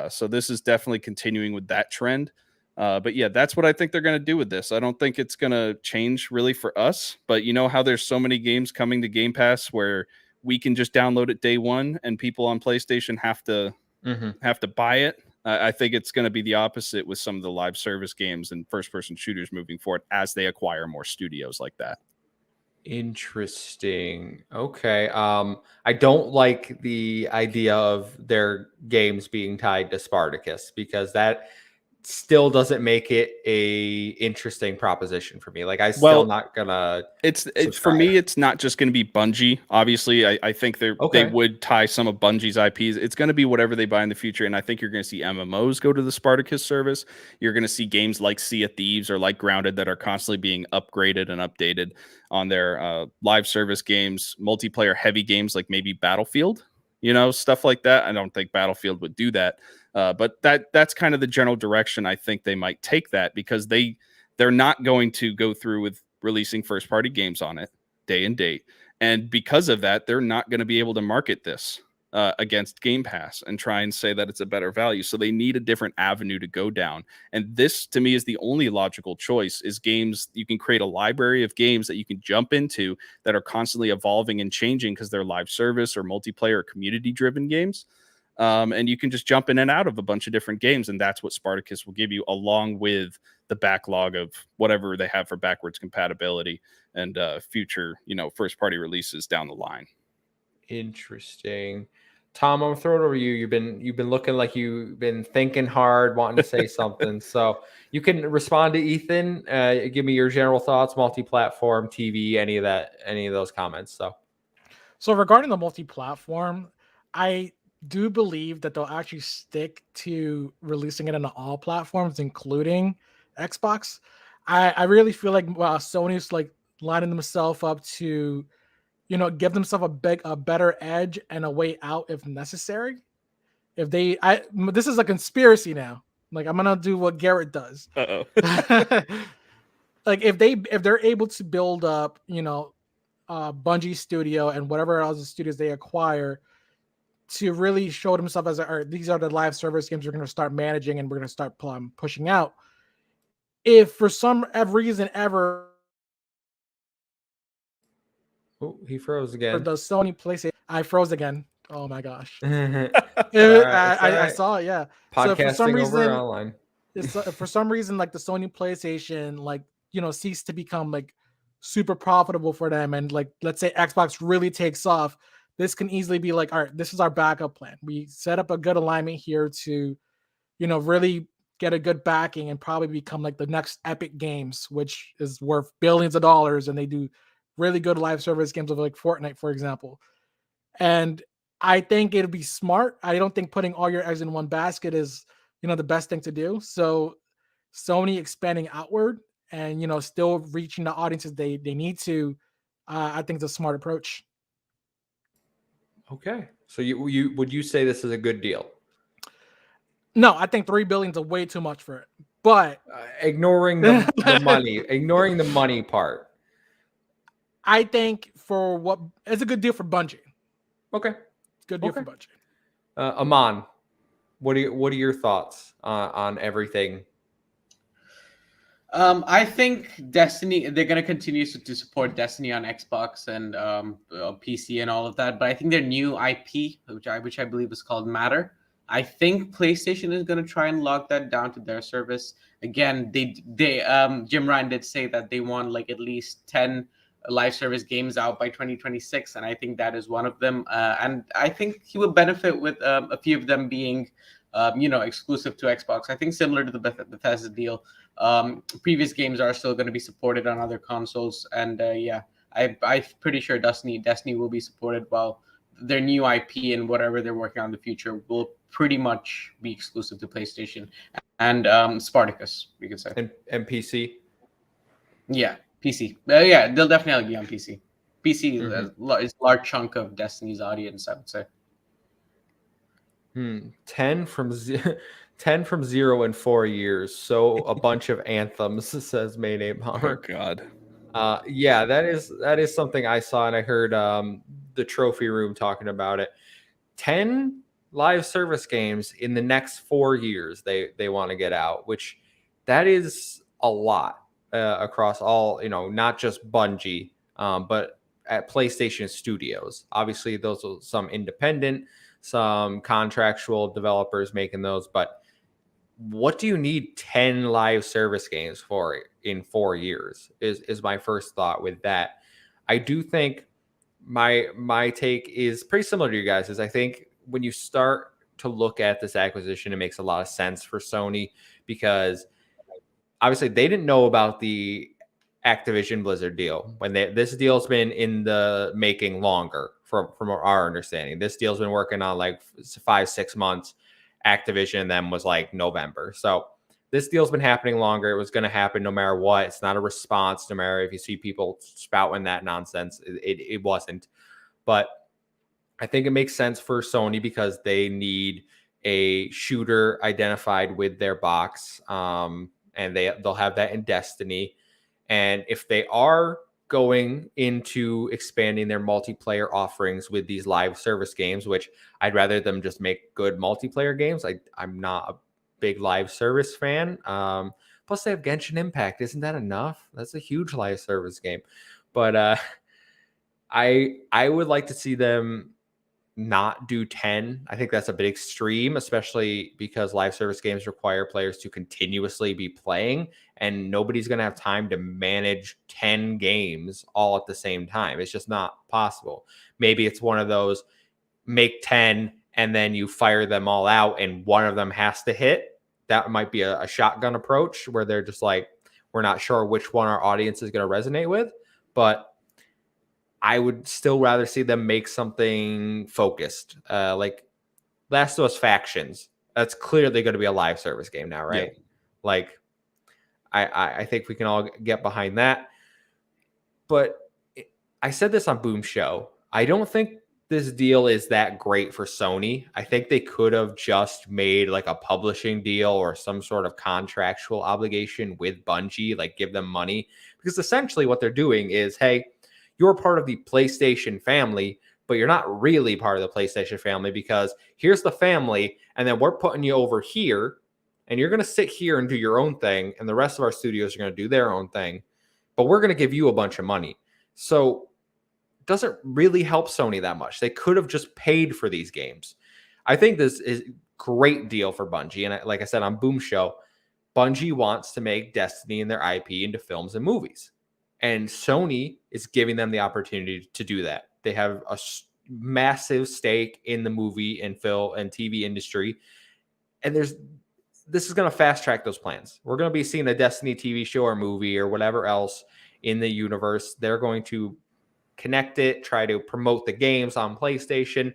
So this is definitely continuing with that trend. But yeah, that's what I think they're going to do with this. I don't think it's going to change really for us, but you know how there's so many games coming to Game Pass where we can just download it day one and people on PlayStation have to buy it. I think it's going to be the opposite with some of the live service games and first-person shooters moving forward as they acquire more studios like that. Interesting. Okay. I don't like the idea of their games being tied to Spartacus because that still doesn't make it a interesting proposition for me. Like not gonna. It's for me. It's not just going to be Bungie. Obviously, I think they would tie some of Bungie's IPs. It's going to be whatever they buy in the future, and I think you're going to see MMOs go to the Spartacus service. You're going to see games like Sea of Thieves or like Grounded that are constantly being upgraded and updated on their live service games, multiplayer heavy games like maybe Battlefield. Stuff like that. I don't think Battlefield would do that. But that's kind of the general direction I think they might take that, because they're not going to go through with releasing first-party games on it day and date. And because of that, they're not going to be able to market this against Game Pass and try and say that it's a better value. So they need a different avenue to go down. And this, to me, is the only logical choice, is games. You can create a library of games that you can jump into that are constantly evolving and changing because they're live service or multiplayer or community-driven games. And you can just jump in and out of a bunch of different games. And that's what Spartacus will give you, along with the backlog of whatever they have for backwards compatibility and future, first-party releases down the line. Interesting. Tom, I'm gonna throw it over to you. You've been looking like you've been thinking hard, wanting to say something. So you can respond to Ethan. Give me your general thoughts, multi-platform, TV, any of those comments. So regarding the multi-platform, I do believe that they'll actually stick to releasing it on all platforms, including Xbox. I really feel like Sony's like lining themselves up to, give themselves a better edge and a way out if necessary. This is a conspiracy now. Like, I'm gonna do what Garrett does. Like if they're able to build up, Bungie Studio and whatever else the studios they acquire to really show themselves as these are the live service games we're going to start managing and we're going to start pushing out. If for some reason ever, he froze again. The Sony PlayStation, I froze again. Oh my gosh! Right, I saw it. Yeah. Podcasting so for some reason, over online. For some reason, like the Sony PlayStation, ceased to become like super profitable for them, and like let's say Xbox really takes off. This can easily be like, all right, this is our backup plan. We set up a good alignment here to, really get a good backing and probably become like the next Epic Games, which is worth billions of dollars. And they do really good live service games of like Fortnite, for example. And I think it'd be smart. I don't think putting all your eggs in one basket is, the best thing to do. So Sony expanding outward and still reaching the audiences they need to, I think it's a smart approach. Okay. So you would you say this is a good deal? No, I think 3 billion is way too much for it. But Ignoring the money, ignoring the money part. I think for what it's a good deal for Bungie. Okay. It's a good deal Okay. for Bungie. Aman, what are your thoughts on everything? I think Destiny, they're going to continue to support Destiny on Xbox and PC and all of that. But I think their new IP, which I believe is called Matter, I think PlayStation is going to try and lock that down to their service. Again, they Jim Ryan did say that they want like at least 10 live service games out by 2026, and I think that is one of them. And I think he will benefit with a few of them being, exclusive to Xbox. I think similar to the Bethesda deal. Previous games are still going to be supported on other consoles, and I'm pretty sure Destiny will be supported, while their new IP and whatever they're working on in the future will pretty much be exclusive to PlayStation and Spartacus, we could say. And PC. Yeah, PC. Yeah, they'll definitely be on PC. PC Mhm. is a large chunk of Destiny's audience, I would say. 10 from 10 from 0 in 4 years. So a bunch of anthems, says Mayday Oh Bomber. God. Yeah, that is something I saw, and I heard the trophy room talking about it. 10 live service games in the next 4 years they want to get out, which that is a lot across all, not just Bungie, but at PlayStation Studios. Obviously, those are some independent, some contractual developers making those, but what do you need 10 live service games for in 4 years is my first thought with that. I do think my take is pretty similar to you guys. Is I think when you start to look at this acquisition, it makes a lot of sense for Sony, because obviously they didn't know about the Activision Blizzard deal when this deal's been in the making longer. From our understanding, this deal's been working on like 5-6 months. Activision then was like November. So this deal's been happening longer. It was going to happen no matter what. It's not a response, no matter if you see people spouting that nonsense. It wasn't. But I think it makes sense for Sony because they need a shooter identified with their box, and they'll have that in Destiny. And if they are going into expanding their multiplayer offerings with these live service games, which I'd rather them just make good multiplayer games. I'm not a big live service fan. Plus they have Genshin Impact. Isn't that enough? That's a huge live service game. But I would like to see them not do 10. I think that's a bit extreme, especially because live service games require players to continuously be playing, and nobody's going to have time to manage 10 games all at the same time. It's just not possible. Maybe it's one of those make 10 and then you fire them all out and one of them has to hit. That might be a shotgun approach where they're just like, we're not sure which one our audience is going to resonate with. But I would still rather see them make something focused, like Last of Us Factions. That's clearly going to be a live service game now, right? Yeah. Like, I think we can all get behind that. But I said this on Boom Show. I don't think this deal is that great for Sony. I think they could have just made like a publishing deal or some sort of contractual obligation with Bungie, like give them money. Because essentially what they're doing is, hey, you're part of the PlayStation family, but you're not really part of the PlayStation family, because here's the family, and then we're putting you over here, and you're going to sit here and do your own thing, and the rest of our studios are going to do their own thing, but we're going to give you a bunch of money. So it doesn't really help Sony that much. They could have just paid for these games. I think this is a great deal for Bungie, and like I said on Boom Show, Bungie wants to make Destiny and their IP into films and movies. And Sony is giving them the opportunity to do that. They have a massive stake in the movie and film and TV industry. And this is going to fast track those plans. We're going to be seeing a Destiny TV show or movie or whatever else in the universe. They're going to connect it, try to promote the games on PlayStation.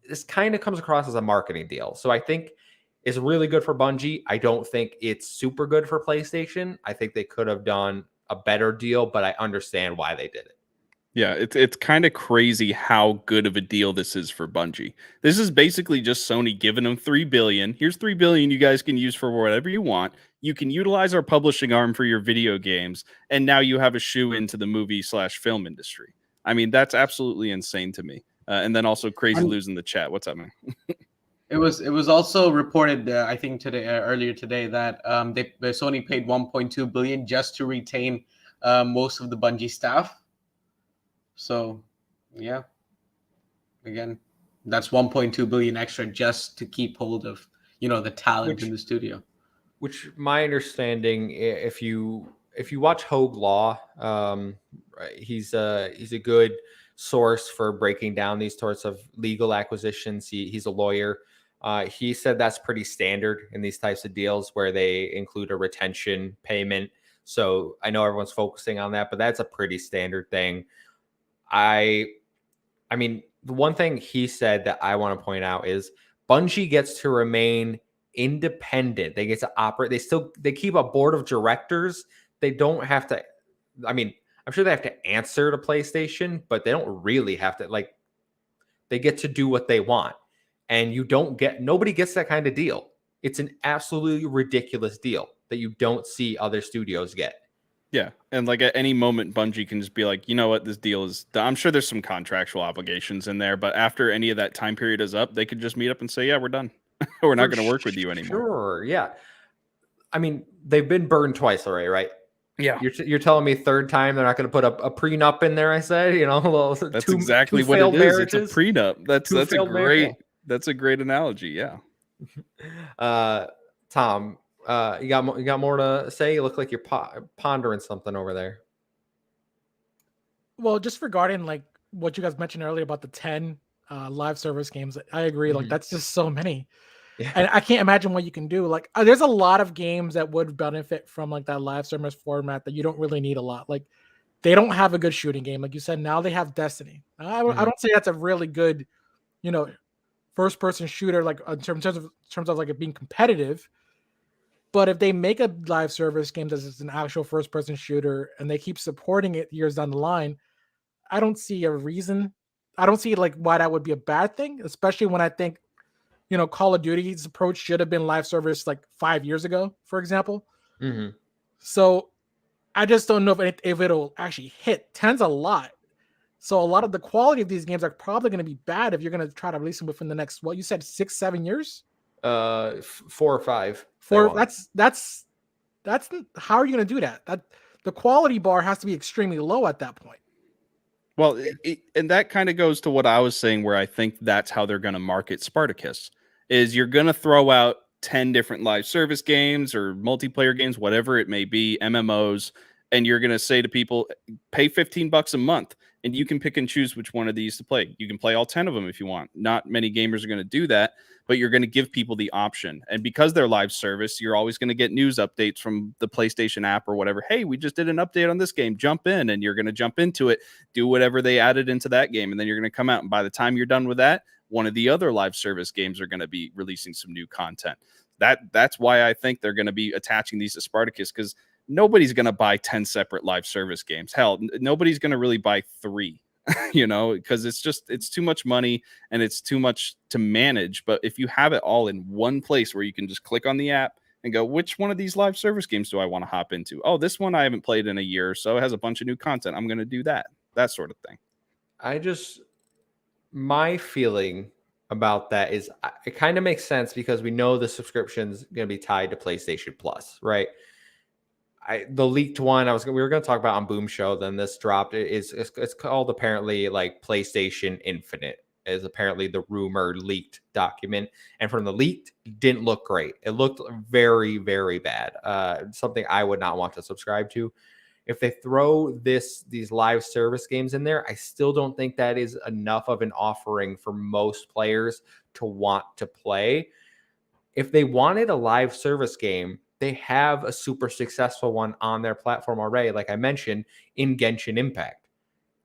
This kind of comes across as a marketing deal. So I think is really good for Bungie. I don't think it's super good for PlayStation. I think they could have done a better deal, but I understand why they did it. Yeah, it's kind of crazy how good of a deal this is for Bungie. This is basically just Sony giving them $3 billion. Here's $3 billion you guys can use for whatever you want. You can utilize our publishing arm for your video games, and now you have a shoe into the movie/film industry. I mean, that's absolutely insane to me. And then also crazy losing the chat. What's up, man? It was also reported, I think today, earlier today, that Sony paid 1.2 billion just to retain most of the Bungie staff. So, yeah, again, that's 1.2 billion extra just to keep hold of, the talent in the studio. Which my understanding, if you watch Hogue Law, he's a good source for breaking down these sorts of legal acquisitions. He's a lawyer. He said that's pretty standard in these types of deals where they include a retention payment. So I know everyone's focusing on that, but that's a pretty standard thing. I mean, the one thing he said that I want to point out is Bungie gets to remain independent. They get to operate. They keep a board of directors. They don't have to. I mean, I'm sure they have to answer to PlayStation, but they don't really have to. Like, they get to do what they want, and nobody gets that kind of deal. It's an absolutely ridiculous deal that you don't see other studios get. Yeah, and like at any moment, Bungie can just be like, you know what, this deal is done. I'm sure there's some contractual obligations in there, but after any of that time period is up, they could just meet up and say, yeah, we're done. We're not going to work with you anymore. Sure, yeah. I mean, they've been burned twice already, right? Yeah. You're telling me third time they're not going to put a prenup in there? I said, that's exactly what it is. Marriages. It's a prenup. That's a great analogy. Yeah. Tom, you got more to say? You look like you're pondering something over there. Well, just regarding like what you guys mentioned earlier about the 10 live service games, I agree. Like that's just so many. Yeah. And I can't imagine what you can do. Like there's a lot of games that would benefit from like that live service format that you don't really need a lot. Like they don't have a good shooting game. Like you said, now they have Destiny. I don't say that's a really good, first person shooter, like in terms of like it being competitive. But if they make a live service game that is an actual first person shooter and they keep supporting it years down the line, I don't see a reason. I don't see like why that would be a bad thing, especially when I think, Call of Duty's approach should have been live service like 5 years ago, for example. Mm-hmm. So I just don't know if it'll actually hit. 10's a lot. So a lot of the quality of these games are probably going to be bad if you're going to try to release them within the next, what you said, 6-7 years? 4 or 5. That's how are you going to do that? That the quality bar has to be extremely low at that point. Well, and that kind of goes to what I was saying, where I think that's how they're going to market Spartacus, is you're going to throw out 10 different live service games or multiplayer games, whatever it may be, MMOs, and you're going to say to people, pay $15 a month, and you can pick and choose which one of these to play. You can play all 10 of them if you want. Not many gamers are going to do that, but you're going to give people the option. And because they're live service, you're always going to get news updates from the PlayStation app or whatever. Hey, we just did an update on this game. Jump in, and you're going to jump into it, do whatever they added into that game, and then you're going to come out. And by the time you're done with that, one of the other live service games are going to be releasing some new content. That's why I think they're going to be attaching these to Spartacus, because nobody's going to buy 10 separate live service games. Hell, nobody's going to really buy 3, because it's too much money and it's too much to manage. But if you have it all in one place where you can just click on the app and go, which one of these live service games do I want to hop into? Oh, this one I haven't played in a year, so it has a bunch of new content. I'm going to do that sort of thing. My feeling about that is it kind of makes sense because we know the subscription's going to be tied to PlayStation Plus, right? The leaked one we were going to talk about on Boom Show, then this dropped. It's called apparently like PlayStation Infinite is apparently the rumored leaked document. And from the leaked, it didn't look great. It looked very, very bad. Something I would not want to subscribe to. If they throw these live service games in there, I still don't think that is enough of an offering for most players to want to play. If they wanted a live service game, they have a super successful one on their platform already, like I mentioned, in Genshin Impact.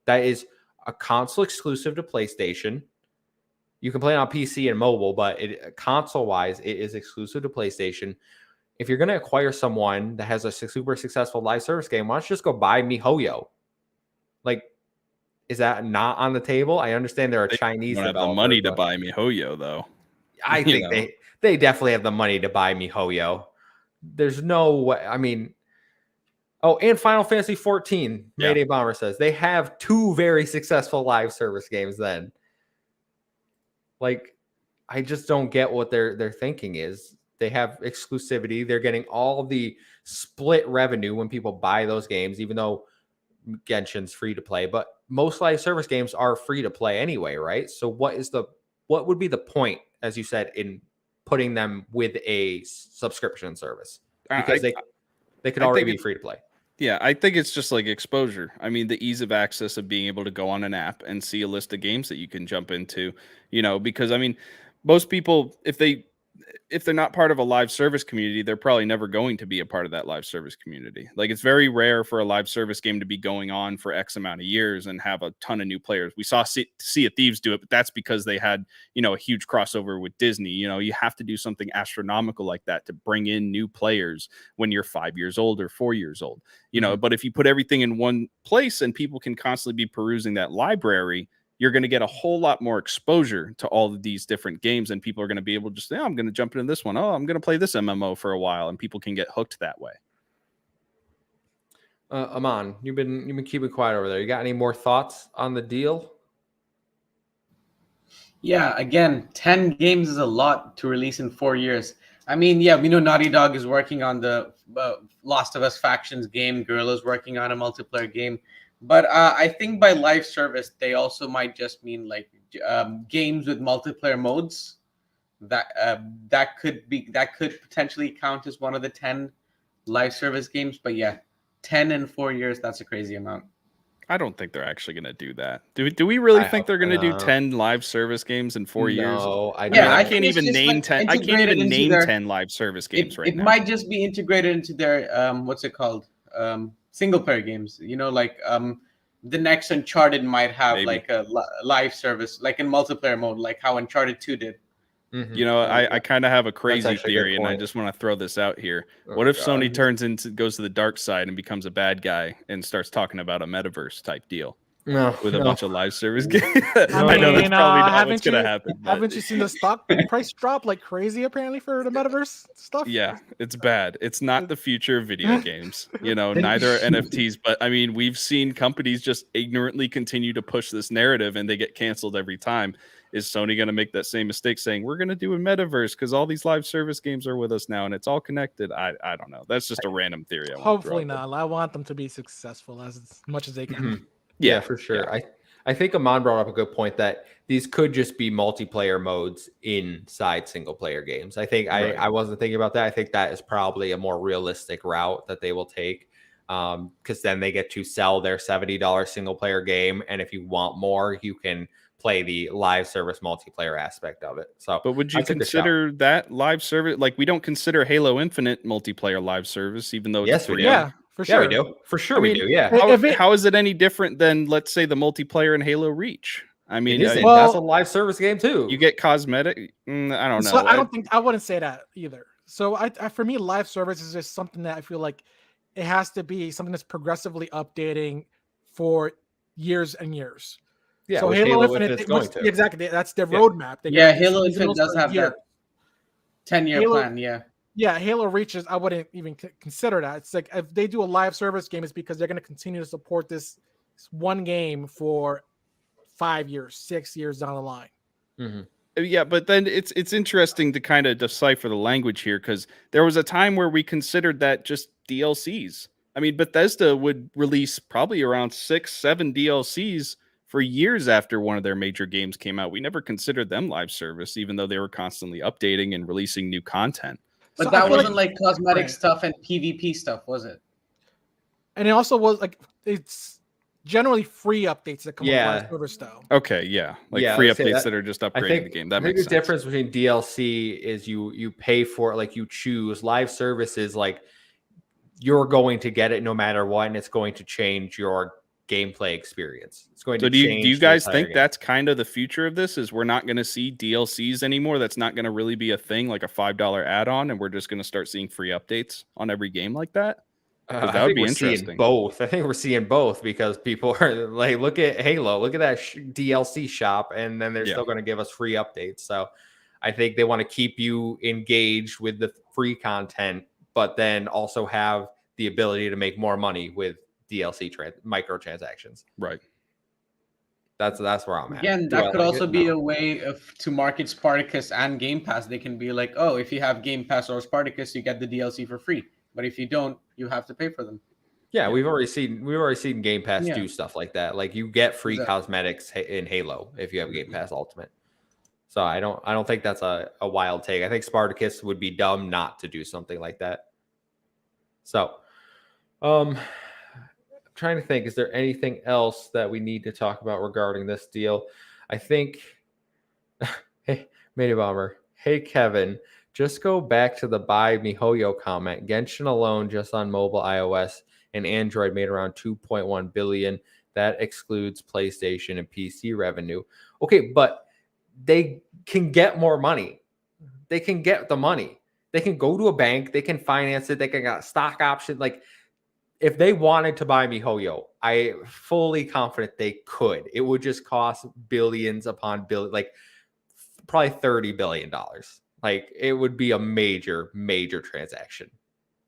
That is a console exclusive to PlayStation. You can play it on PC and mobile, but console-wise, it is exclusive to PlayStation. If you're going to acquire someone that has a super successful live service game, why don't you just go buy MiHoYo? Like, is that not on the table? I understand there are Chinese don't have the developers, money to but buy MiHoYo, though. I You think know. they definitely have the money to buy MiHoYo. There's no way. I mean, oh, and Final Fantasy 14, Mayday Bomber says they have 2 very successful live service games then. Like, I just don't get what their thinking is. They have exclusivity. They're getting all the split revenue when people buy those games, even though Genshin's free to play. But most live service games are free to play anyway, right? So what would be the point, as you said, in putting them with a subscription service? Because they could already be free to play. Yeah, I think it's just like exposure. I mean, the ease of access of being able to go on an app and see a list of games that you can jump into, because I mean, most people, if they're not part of a live service community, they're probably never going to be a part of that live service community. Like, it's very rare for a live service game to be going on for X amount of years and have a ton of new players. We saw Sea of Thieves do it, but that's because they had, a huge crossover with Disney. You have to do something astronomical like that to bring in new players when you're 5 years old or 4 years old. But if you put everything in one place and people can constantly be perusing that library, you're going to get a whole lot more exposure to all of these different games, and people are going to be able to just say, I'm going to jump into this one. Oh, I'm going to play this MMO for a while, and people can get hooked that way. Aman, you've been keeping quiet over there. You got any more thoughts on the deal? Yeah, again, 10 games is a lot to release in 4 years. I mean, yeah, we know Naughty Dog is working on the Last of Us Factions game. Guerrilla's working on a multiplayer game. But I think by live service, they also might just mean like games with multiplayer modes. That could potentially count as one of the 10 live service games. But yeah, 10 in 4 years, that's a crazy amount. I don't think they're actually going to do that. Do we really think they're going to do 10 live service games in 4 years? No, I can't even name 10. I can't even name 10 live service games right now. It might just be integrated into their what's it called? Single player games. Like the next Uncharted might have like a live service, like in multiplayer mode, like how Uncharted 2 did. Mm-hmm. I kind of have a crazy theory, and I just want to throw this out here. What if Sony goes to the dark side and becomes a bad guy and starts talking about a metaverse type deal with a bunch of live service games? I know that's probably not what's going to happen. Haven't you seen the stock price drop like crazy apparently for the metaverse stuff? Yeah, it's bad. It's not the future of video games. Neither are NFTs. But I mean, we've seen companies just ignorantly continue to push this narrative, and they get canceled every time. Is Sony going to make that same mistake saying we're going to do a metaverse because all these live service games are with us now and it's all connected? I don't know. That's just a random theory. Hopefully not. I want them to be successful as much as they can. Mm-hmm. Yeah, for sure. Yeah. I think Aman brought up a good point that these could just be multiplayer modes inside single player games. I think I wasn't thinking about that. I think that is probably a more realistic route that they will take. Because then they get to sell their $70 single player game. And if you want more, you can play the live service multiplayer aspect of it. So, but would you consider that live service? Like, we don't consider Halo Infinite multiplayer live service, even though it's free. Yeah, for sure. Yeah, we do. For sure, we do. Yeah. How is it any different than, let's say, the multiplayer in Halo Reach? I mean, that's a live service game too. You get cosmetic. I don't know. So I wouldn't say that either. So for me, live service is just something that I feel like it has to be something that's progressively updating for years and years. Yeah, so Halo Infinite exactly, that's their roadmap. Halo Infinite does have that 10-year plan. Yeah, Halo Reaches, I wouldn't even consider that. It's like if they do a live service game, it's because they're going to continue to support this one game for 5 years, 6 years down the line. Mm-hmm. Yeah, but then it's interesting to kind of decipher the language here, because there was a time where we considered that just DLCs. I mean, Bethesda would release probably around 6-7 DLCs for years after one of their major games came out. We never considered them live service, even though they were constantly updating and releasing new content. But that wasn't like cosmetic stuff and PvP stuff, was it? And it also was like, it's generally free updates that come with live service style. Okay, yeah. Like free updates that are just upgrading the game. That makes sense. The difference between DLC is you pay for it, like you choose. Live services, like you're going to get it no matter what, and it's going to change your gameplay experience. It's going So to do change. you the guys entire think game. that's kind of the future of this? Is we're not going to see DLCs anymore? That's not going to really be a thing, like a $5 add-on, and we're just going to start seeing free updates on every game like that? Because that I would think be we're seeing interesting. both. I think we're seeing both because people are like, look at Halo, look at that DLC shop, and then they're Yeah. still going to give us free updates. So I think they want to keep you engaged with the free content, but then also have the ability to make more money with DLC microtransactions. Right. That's where I'm at. Again, Do I that could like also it? be No. a way to market Spartacus and Game Pass. They can be like, oh, if you have Game Pass or Spartacus, you get the DLC for free. But if you don't, you have to pay for them. Yeah, we've already seen Game Pass Yeah. do stuff like that. Like you get free Exactly. cosmetics in Halo if you have Game Pass Ultimate. So I don't think that's a wild take. I think Spartacus would be dumb not to do something like that. So, trying to think, is there anything else that we need to talk about regarding this deal? I think, hey, Mini Bomber, hey, Kevin, just go back to the buy MiHoYo comment. Genshin alone, just on mobile, iOS, and Android made around 2.1 billion. That excludes PlayStation and PC revenue. Okay, but they can get more money. They can get the money. They can go to a bank. They can finance it. They can got stock option. Like, if they wanted to buy MiHoYo, I fully confident they could. It would just cost billions upon billions, like probably $30 billion. Like, it would be a major, major transaction.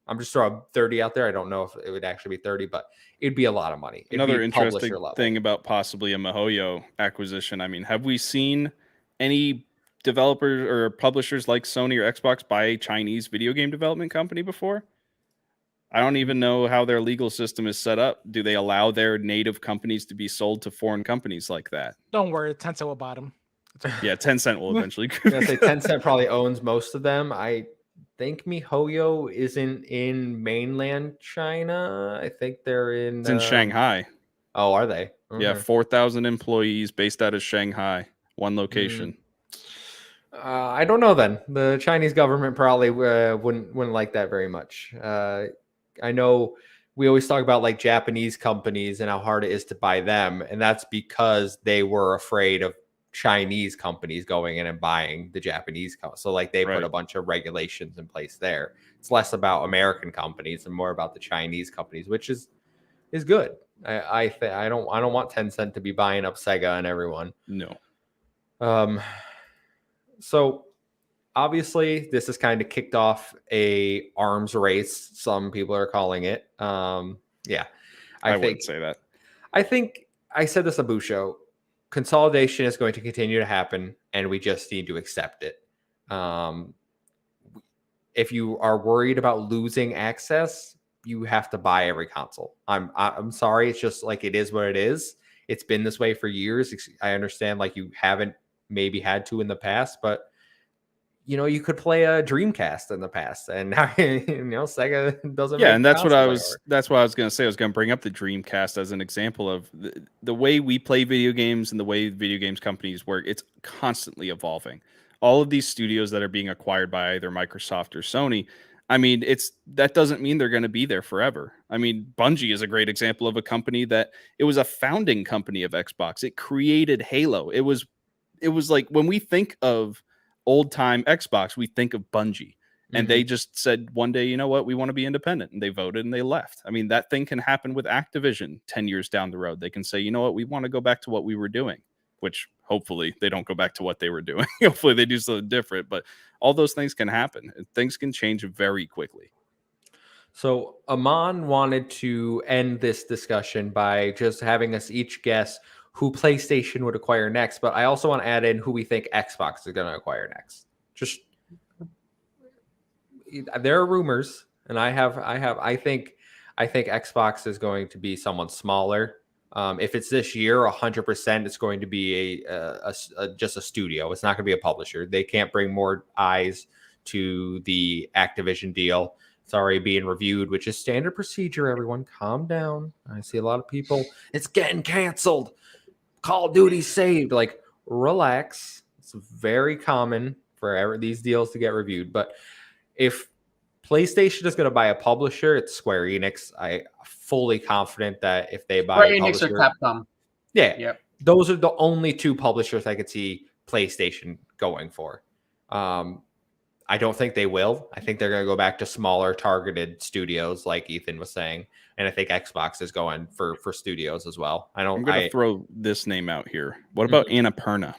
I'm just throwing 30 out there. I don't know if it would actually be 30, but it'd be a lot of money. It'd Another be interesting publisher level. thing about possibly a MiHoYo acquisition. I mean, have we seen any developers or publishers like Sony or Xbox buy a Chinese video game development company before? I don't even know how their legal system is set up. Do they allow their native companies to be sold to foreign companies like that? Don't worry, Tencent will buy them. Yeah, Tencent will eventually. I'm gonna say Tencent probably owns most of them. I think MiHoYo isn't in mainland China. I think they're in It's in Shanghai. Oh, are they? Yeah, Okay. 4,000 employees based out of Shanghai, one location. I don't know. Then the Chinese government probably wouldn't like that very much. I know we always talk about like Japanese companies and how hard it is to buy them, and that's because they were afraid of Chinese companies going in and buying the Japanese companies. So like they put Right. a bunch of regulations in place there. It's less about American companies and more about the Chinese companies, which is good. I don't want Tencent to be buying up Sega and everyone. No. So obviously this has kind of kicked off a arms race. Some people are calling it. Yeah, I wouldn't say that. I think I said this on Boo Show. Consolidation is going to continue to happen, and we just need to accept it. If you are worried about losing access, you have to buy every console. I'm sorry. It's just like it is what it is. It's been this way for years. I understand like you haven't maybe had to in the past, but you know, you could play a Dreamcast in the past, and now Sega doesn't. Yeah, make and that's what consoles that's what I was going to say. I was going to bring up the Dreamcast as an example of the way we play video games and the way video games companies work. It's constantly evolving. All of these studios that are being acquired by either Microsoft or Sony, I mean, that doesn't mean they're going to be there forever. I mean, Bungie is a great example of a company that it was a founding company of Xbox. It created Halo. It was like when we think of old time Xbox, we think of Bungie, and they just said one day, you know what, we want to be independent, and they voted and they left. I mean, that thing can happen with Activision 10 years down the road. They can say, you know what, we want to go back to what we were doing, which hopefully they don't go back to what they were doing. Hopefully they do something different, but all those things can happen. Things can change very quickly. So Aman wanted to end this discussion by just having us each guess who PlayStation would acquire next, but I also want to add in who we think Xbox is going to acquire next. Just there are rumors, and I think Xbox is going to be someone smaller. If it's this year, 100%, it's going to be just a studio. It's not going to be a publisher. They can't bring more eyes to the Activision deal. It's already being reviewed, which is standard procedure. Everyone, calm down. I see a lot of people. It's getting canceled. Call of Duty saved. Like, relax. It's very common for these deals to get reviewed. But if PlayStation is going to buy a publisher. It's Square Enix. I fully confident that if they buy Square a Enix or publisher, Capcom. yeah, Yep. those are the only two publishers I could see PlayStation going for. I don't think they will. I think they're going to go back to smaller targeted studios, like Ethan was saying, and I think Xbox is going for studios as well. I'm going to throw this name out here. What about Annapurna?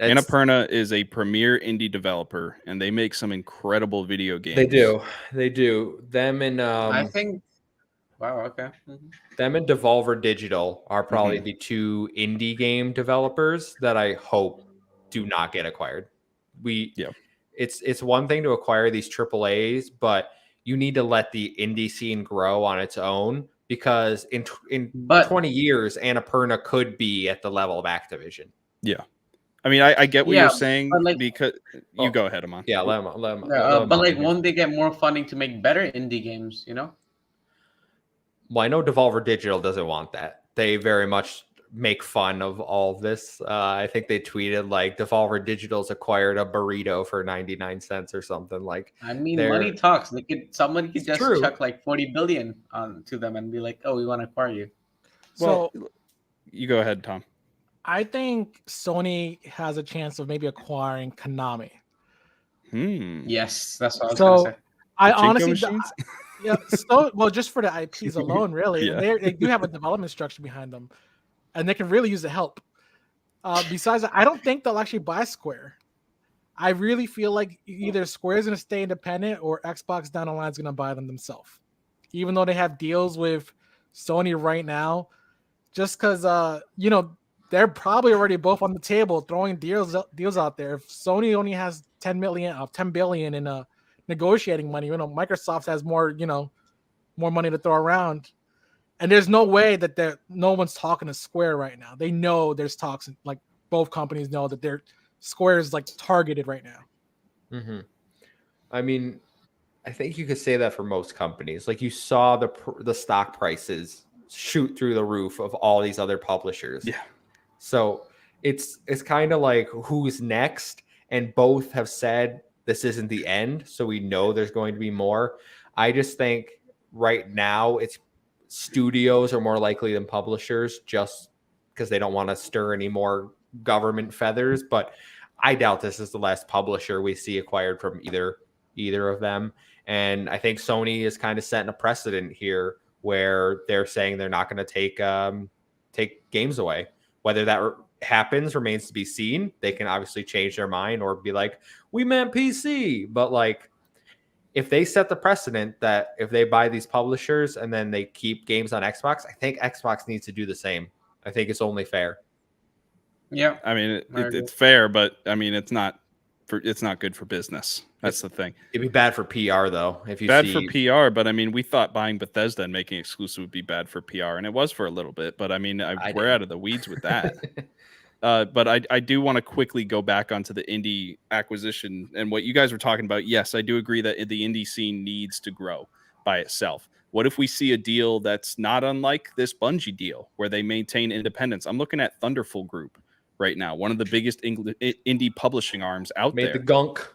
Annapurna is a premier indie developer, and they make some incredible video games. They do. Them and I think. Wow. Okay. them and Devolver Digital are probably the two indie game developers that I hope do not get acquired. It's one thing to acquire these AAAs, but you need to let the indie scene grow on its own, because in 20 years, Annapurna could be at the level of Activision. Yeah. I mean, I get what you're saying, because you go ahead, Amon. Yeah, let him. But like, won't they get more funding to make better indie games? You know. Well, I know Devolver Digital doesn't want that. They very much make fun of all of this. I think they tweeted like Devolver Digital's acquired a burrito for 99 cents or something. Like, I mean, money talks. Someone could just chuck like 40 billion to them and be like, "Oh, we want to acquire you." Well, you go ahead, Tom. I think Sony has a chance of maybe acquiring Konami. Yes, that's what I was going to say. I honestly, just for the IPs alone, really, they do have a development structure behind them, and they can really use the help. Besides that, I don't think they'll actually buy Square. I really feel like either Square is going to stay independent, or Xbox down the line is going to buy them themselves, even though they have deals with Sony right now. Just because, they're probably already both on the table throwing deals out there. If Sony only has 10 billion in negotiating money, Microsoft has more money to throw around, and there's no way that no one's talking to Square right now. They know there's talks, like both companies know that Square is like targeted right now. I mean, I think you could say that for most companies. Like, you saw the stock prices shoot through the roof of all these other publishers. Yeah. So it's kind of like who's next, and both have said this isn't the end, so we know there's going to be more. I just think right now it's studios are more likely than publishers, just because they don't want to stir any more government feathers. But I doubt this is the last publisher we see acquired from either of them. And I think Sony is kind of setting a precedent here, where they're saying they're not going to take games away. Whether that happens remains to be seen. They can obviously change their mind or be like, we meant PC. But like, if they set the precedent that if they buy these publishers and then they keep games on Xbox, I think Xbox needs to do the same. I think it's only fair. Yeah. I mean, it's fair, but I mean, it's not good for business. That's the thing. It'd be bad for PR, though. For PR, but I mean, we thought buying Bethesda and making exclusive would be bad for PR, and it was for a little bit. But I mean, we're out of the weeds with that. But I do want to quickly go back onto the indie acquisition and what you guys were talking about. Yes, I do agree that the indie scene needs to grow by itself. What if we see a deal that's not unlike this Bungie deal, where they maintain independence? I'm looking at Thunderful Group right now, one of the biggest indie publishing arms out there. Made the gunk.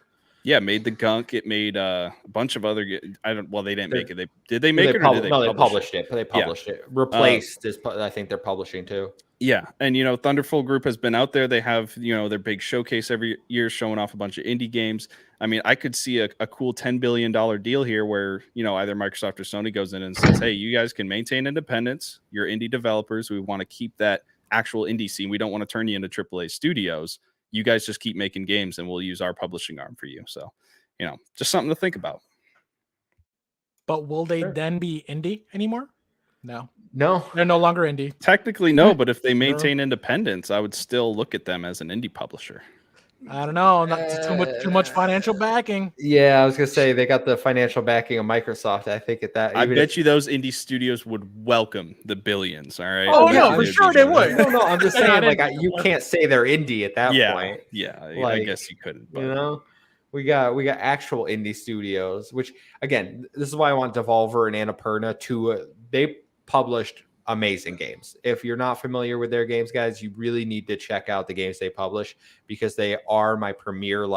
Yeah, made the gunk. It made a bunch of other. They didn't make it. Did they make it? They published it. But they published it. Replaced is, I think they're publishing too. Yeah, and Thunderful Group has been out there. They have their big showcase every year, showing off a bunch of indie games. I mean, I could see a cool $10 billion deal here, where either Microsoft or Sony goes in and says, "Hey, you guys can maintain independence. You're indie developers. We want to keep that actual indie scene. We don't want to turn you into AAA studios. You guys just keep making games, and we'll use our publishing arm for you." So, just something to think about. But will they then be indie anymore? No, they're no longer indie. Technically, no. But if they maintain independence, I would still look at them as an indie publisher. I don't know. Not too much financial backing. Yeah, I was gonna say they got the financial backing of Microsoft. I think I bet you those indie studios would welcome the billions. All right. Oh no, for sure they would. No, I'm just saying, you can't say they're indie at that point. Yeah, I guess you couldn't. But. We got actual indie studios, which again, this is why I want Devolver and Annapurna to. They published amazing games. If you're not familiar with their games, guys, you really need to check out the games they publish, because they are my premier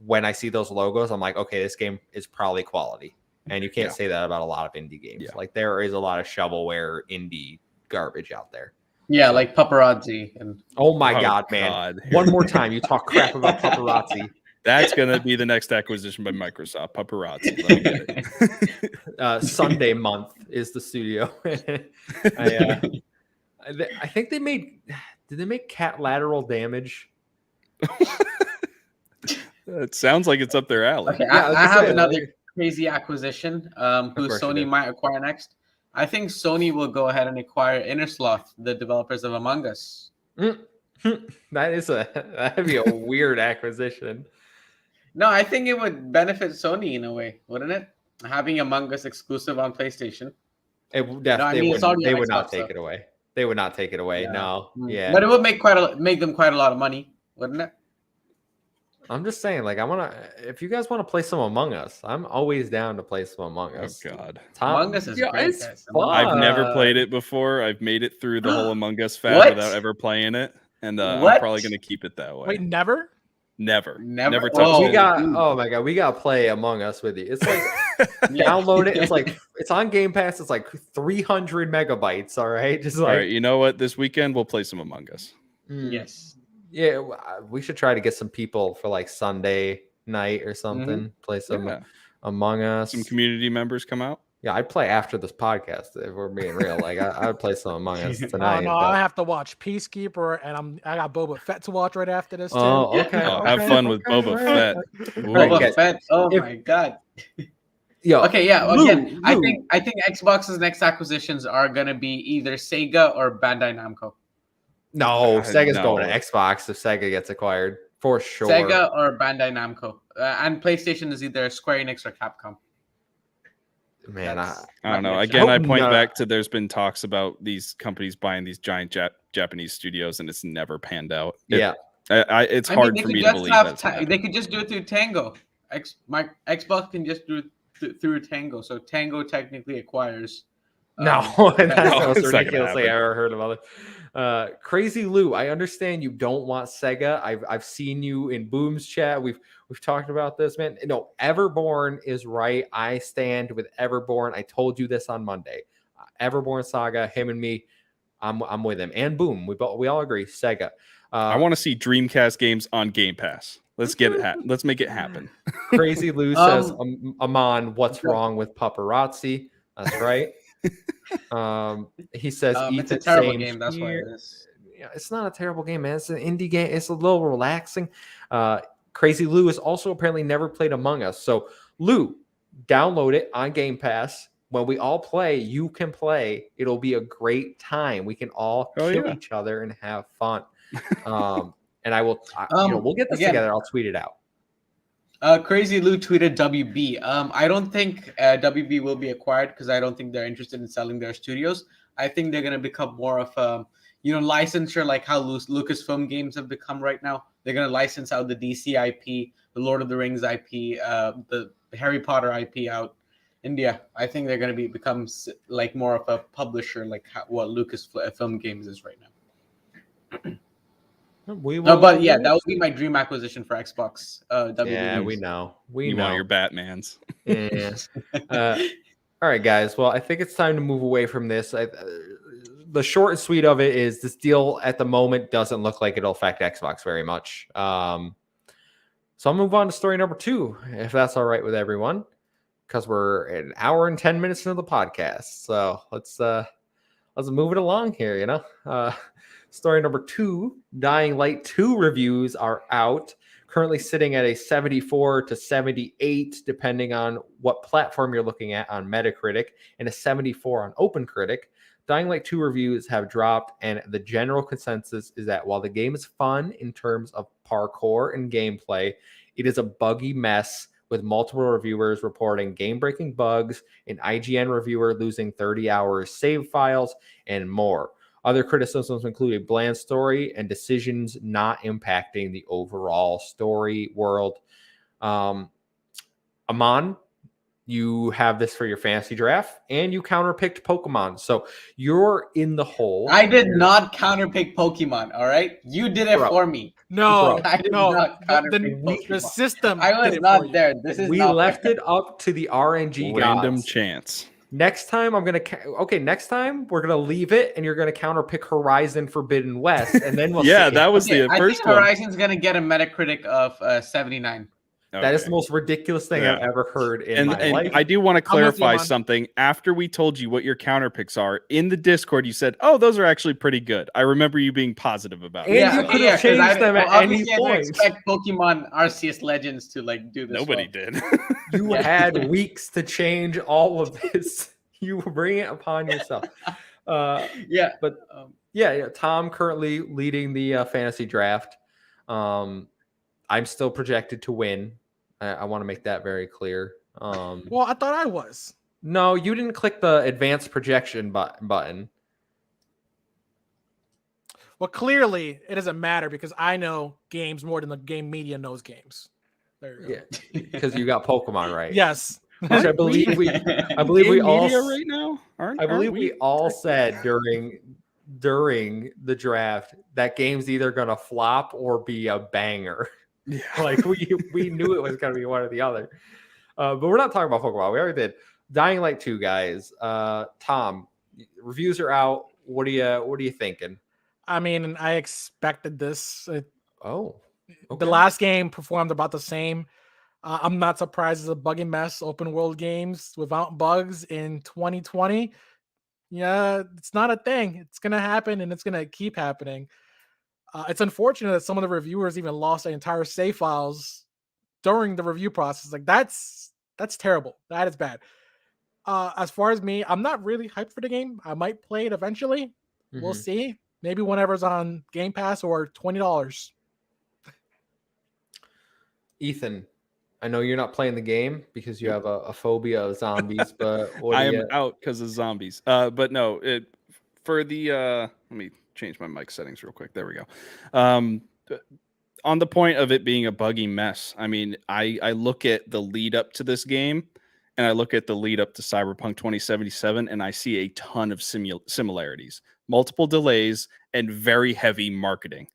when I see those logos, I'm like, okay, this game is probably quality. And you can't say that about a lot of indie games. Yeah. Like there is a lot of shovelware indie garbage out there. Yeah, So- like paparazzi and Oh my God, man. God. One more time, you talk crap about paparazzi. That's gonna be the next acquisition by Microsoft. Paparazzi. Let me get it. Sunday month is the studio. I think they made. Did they make Cat Lateral Damage? It sounds like it's up their alley. Okay, Yeah, I was I gonna have say, another like- crazy acquisition who course you Sony do. might acquire next. I think Sony will go ahead and acquire Innersloth, the developers of Among Us. That'd be a weird acquisition. No, I think it would benefit Sony in a way, wouldn't it? Having Among Us exclusive on PlayStation. It would definitely mean, it's already they on would not Xbox, take so- it away. They would not take it away. Yeah. No. Yeah. But it would make them quite a lot of money, wouldn't it? I'm just saying, like, if you guys want to play some Among Us, I'm always down to play some Among Oh Us. God. Among Us is great, it's guys. fun. I've never played it before. I've made it through the whole Among Us fad What? without ever playing it. And I'm What? probably gonna keep it that way. Wait, never? Never Never? touched Oh. We it. got dude. oh my God, we got to play Among Us with you. It's like Yeah. download it. It's like it's on Game Pass. It's like 300 megabytes. All right, just All like right, you know what? This weekend we'll play some Among Us. Yes. Yeah, we should try to get some people for like Sunday night or something. Play some Yeah. Among Us. Some community members come out. Yeah, I'd play after this podcast if we're being real. Like I'd play some Among Us Oh tonight. no, but- I have to watch Peacekeeper, and I got Boba Fett to watch right after this too. Oh, okay. Oh, have fun with Boba Fett. Right, Boba guys, Fett. Oh if- my God. Yo, Okay, yeah. Lou, Again, I Lou. think Xbox's next acquisitions are gonna be either Sega or Bandai Namco. No, Sega's no. going to Xbox if Sega gets acquired for sure. Sega or Bandai Namco, and PlayStation is either Square Enix or Capcom. Man, That's- I don't know. Hope Again, I point not. back to there's been talks about these companies buying these giant Japanese studios, and it's never panned out. yeah. It's I hard mean, for they me could to just believe have that's they happening. could just do it through Tango. Xbox can just do it through Tango. So Tango technically acquires. No, Bandai. that's the No, most it's not gonna ridiculously I happen. ever heard about it. Crazy Lou, I understand you don't want Sega. I've seen you in Boom's chat. We've talked about this, man. No, Everborn is right. I stand with Everborn. I told you this on Monday. Everborn Saga, him and me, I'm with him. And Boom, we all agree. Sega. I want to see Dreamcast games on Game Pass. Let's get it. Let's make it happen. Crazy Lou says, Um, Amon, what's wrong with paparazzi? That's right. He says, It's a Ethan, terrible same game. That's why here. it is. Yeah, it's not a terrible game, man. It's an indie game. It's a little relaxing. Crazy Lou has also apparently never played Among Us. So, Lou, download it on Game Pass. When we all play, you can play. It'll be a great time. We can all Oh, kill yeah. each other and have fun. And I will, we'll get this again- together. I'll tweet it out. Crazy Lou tweeted WB. I don't think WB will be acquired because I don't think they're interested in selling their studios. I think they're gonna become more of a licensure, like how Lucasfilm games have become right now. They're gonna license out the DC IP, the Lord of the Rings IP, the Harry Potter IP out. India, I think they're gonna become like more of a publisher, like what Lucasfilm Games is right now. No, but yeah, that would be my dream acquisition for Xbox. WB Yeah, games. we know. You want your Batmans. Yeah. All right, guys. Well, I think it's time to move away from this. The short and sweet of it is this deal at the moment doesn't look like it'll affect Xbox very much. So I'll move on to story number 2, if that's all right with everyone, because we're an hour and 10 minutes into the podcast. So let's move it along here. Story number 2, Dying Light 2 reviews are out. Currently sitting at a 74 to 78, depending on what platform you're looking at on Metacritic, and a 74 on OpenCritic. Dying Light 2 reviews have dropped, and the general consensus is that while the game is fun in terms of parkour and gameplay, it is a buggy mess, with multiple reviewers reporting game-breaking bugs, an IGN reviewer losing 30 hours save files, and more. Other criticisms include a bland story and decisions not impacting the overall story world. Amon, You have this for your fantasy draft, and you counterpicked Pokemon. So you're in the hole. I did not counterpick Pokemon. All right, you did it Bro. for me. No, I did no, not the, counterpick the Pokemon. system. I was did it not for you. there. This is We not left fair. it up to the RNG Random gods. chance. Next time I'm gonna next time we're gonna leave it, and you're gonna counterpick Horizon Forbidden West, and then we'll Yeah, see. that was the I first think one. Horizon's gonna get a Metacritic of 79. That is Okay. the most ridiculous thing I've Yeah. ever heard in my And life. I do want to I'm with you, clarify man. something. After we told you what your counter picks are in the Discord, you said, "Oh, those are actually pretty good." I remember you being positive about And it. you so. could have 'cause changed them at any obviously I didn't point. expect Pokemon Arceus Legends to do this. Nobody well. did. You Yeah. had weeks to change all of this. You were bringing it upon yourself. Yeah, But yeah, Tom currently leading the fantasy draft. I'm still projected to win. I want to make that very clear. Well, I thought I was. No, you didn't click the advanced projection button. Well, clearly it doesn't matter because I know games more than the game media knows games. There you go. Yeah, because you got Pokemon right. Yes. Which I believe we Game all media right now. I believe we all said during the draft that game's either gonna flop or be a banger. Yeah. Like we knew it was gonna be one or the other. But we're not talking about Pokemon. We already did. Dying Light 2, guys. Tom, reviews are out. What are you thinking? I mean, I expected this. Oh, The last game performed about the same. I'm not surprised it's a buggy mess. Open world games without bugs in 2020. Yeah, it's not a thing. It's gonna happen, and it's gonna keep happening. It's unfortunate that some of the reviewers even lost their entire save files during the review process. Like that's terrible. That is bad. As far as me, I'm not really hyped for the game. I might play it eventually. We'll see. Maybe whenever it's on Game Pass or $20. Ethan, I know you're not playing the game because you have a phobia of zombies, but I am out because of zombies. But no, for the let me change my mic settings real quick. There we go. On the point of it being a buggy mess, I mean, I look at the lead up to this game and I look at the lead up to Cyberpunk 2077 and I see a ton of similarities, multiple delays, and very heavy marketing.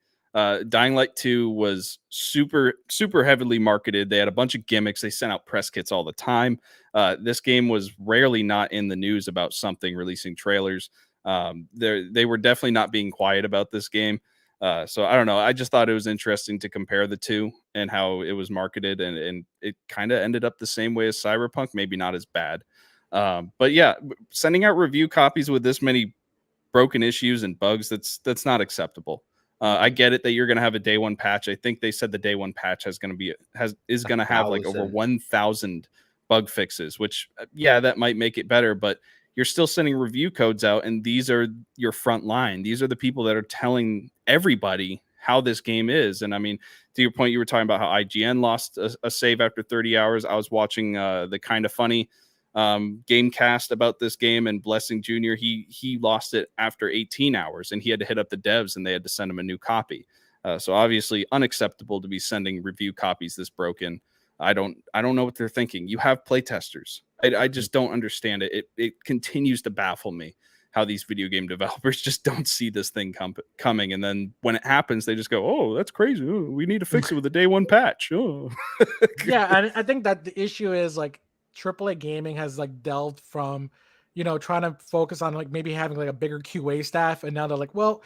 Dying Light 2 was super heavily marketed. They had a bunch of gimmicks. They sent out press kits all the time. This game was rarely not in the news about something, releasing trailers. They were definitely not being quiet about this game. So I don't know. I just thought it was interesting to compare the two and how it was marketed, and it kind of ended up the same way as Cyberpunk, maybe not as bad. But yeah, sending out review copies with this many broken issues and bugs, that's not acceptable. I get it that you're going to have a day one patch. I think they said the day one patch is going to have like over 1,000 bug fixes, which that might make it better, but you're still sending review codes out, and these are your front line. These are the people that are telling everybody how this game is. And I mean, to your point, you were talking about how IGN lost a save after 30 hours. I was watching the Kind of Funny Gamecast about this game, and Blessing Jr. he lost it after 18 hours, and he had to hit up the devs, and they had to send him a new copy. So obviously unacceptable to be sending review copies this broken. I don't know what they're thinking. You have playtesters. I just don't understand it. It continues to baffle me how these video game developers just don't see this thing coming, and then when it happens, they just go, "Oh, that's crazy. Oh, we need to fix it with a day one patch." Oh. Yeah, I think that the issue is like AAA gaming has like delved from, trying to focus on like maybe having like a bigger QA staff, and now they're like, well,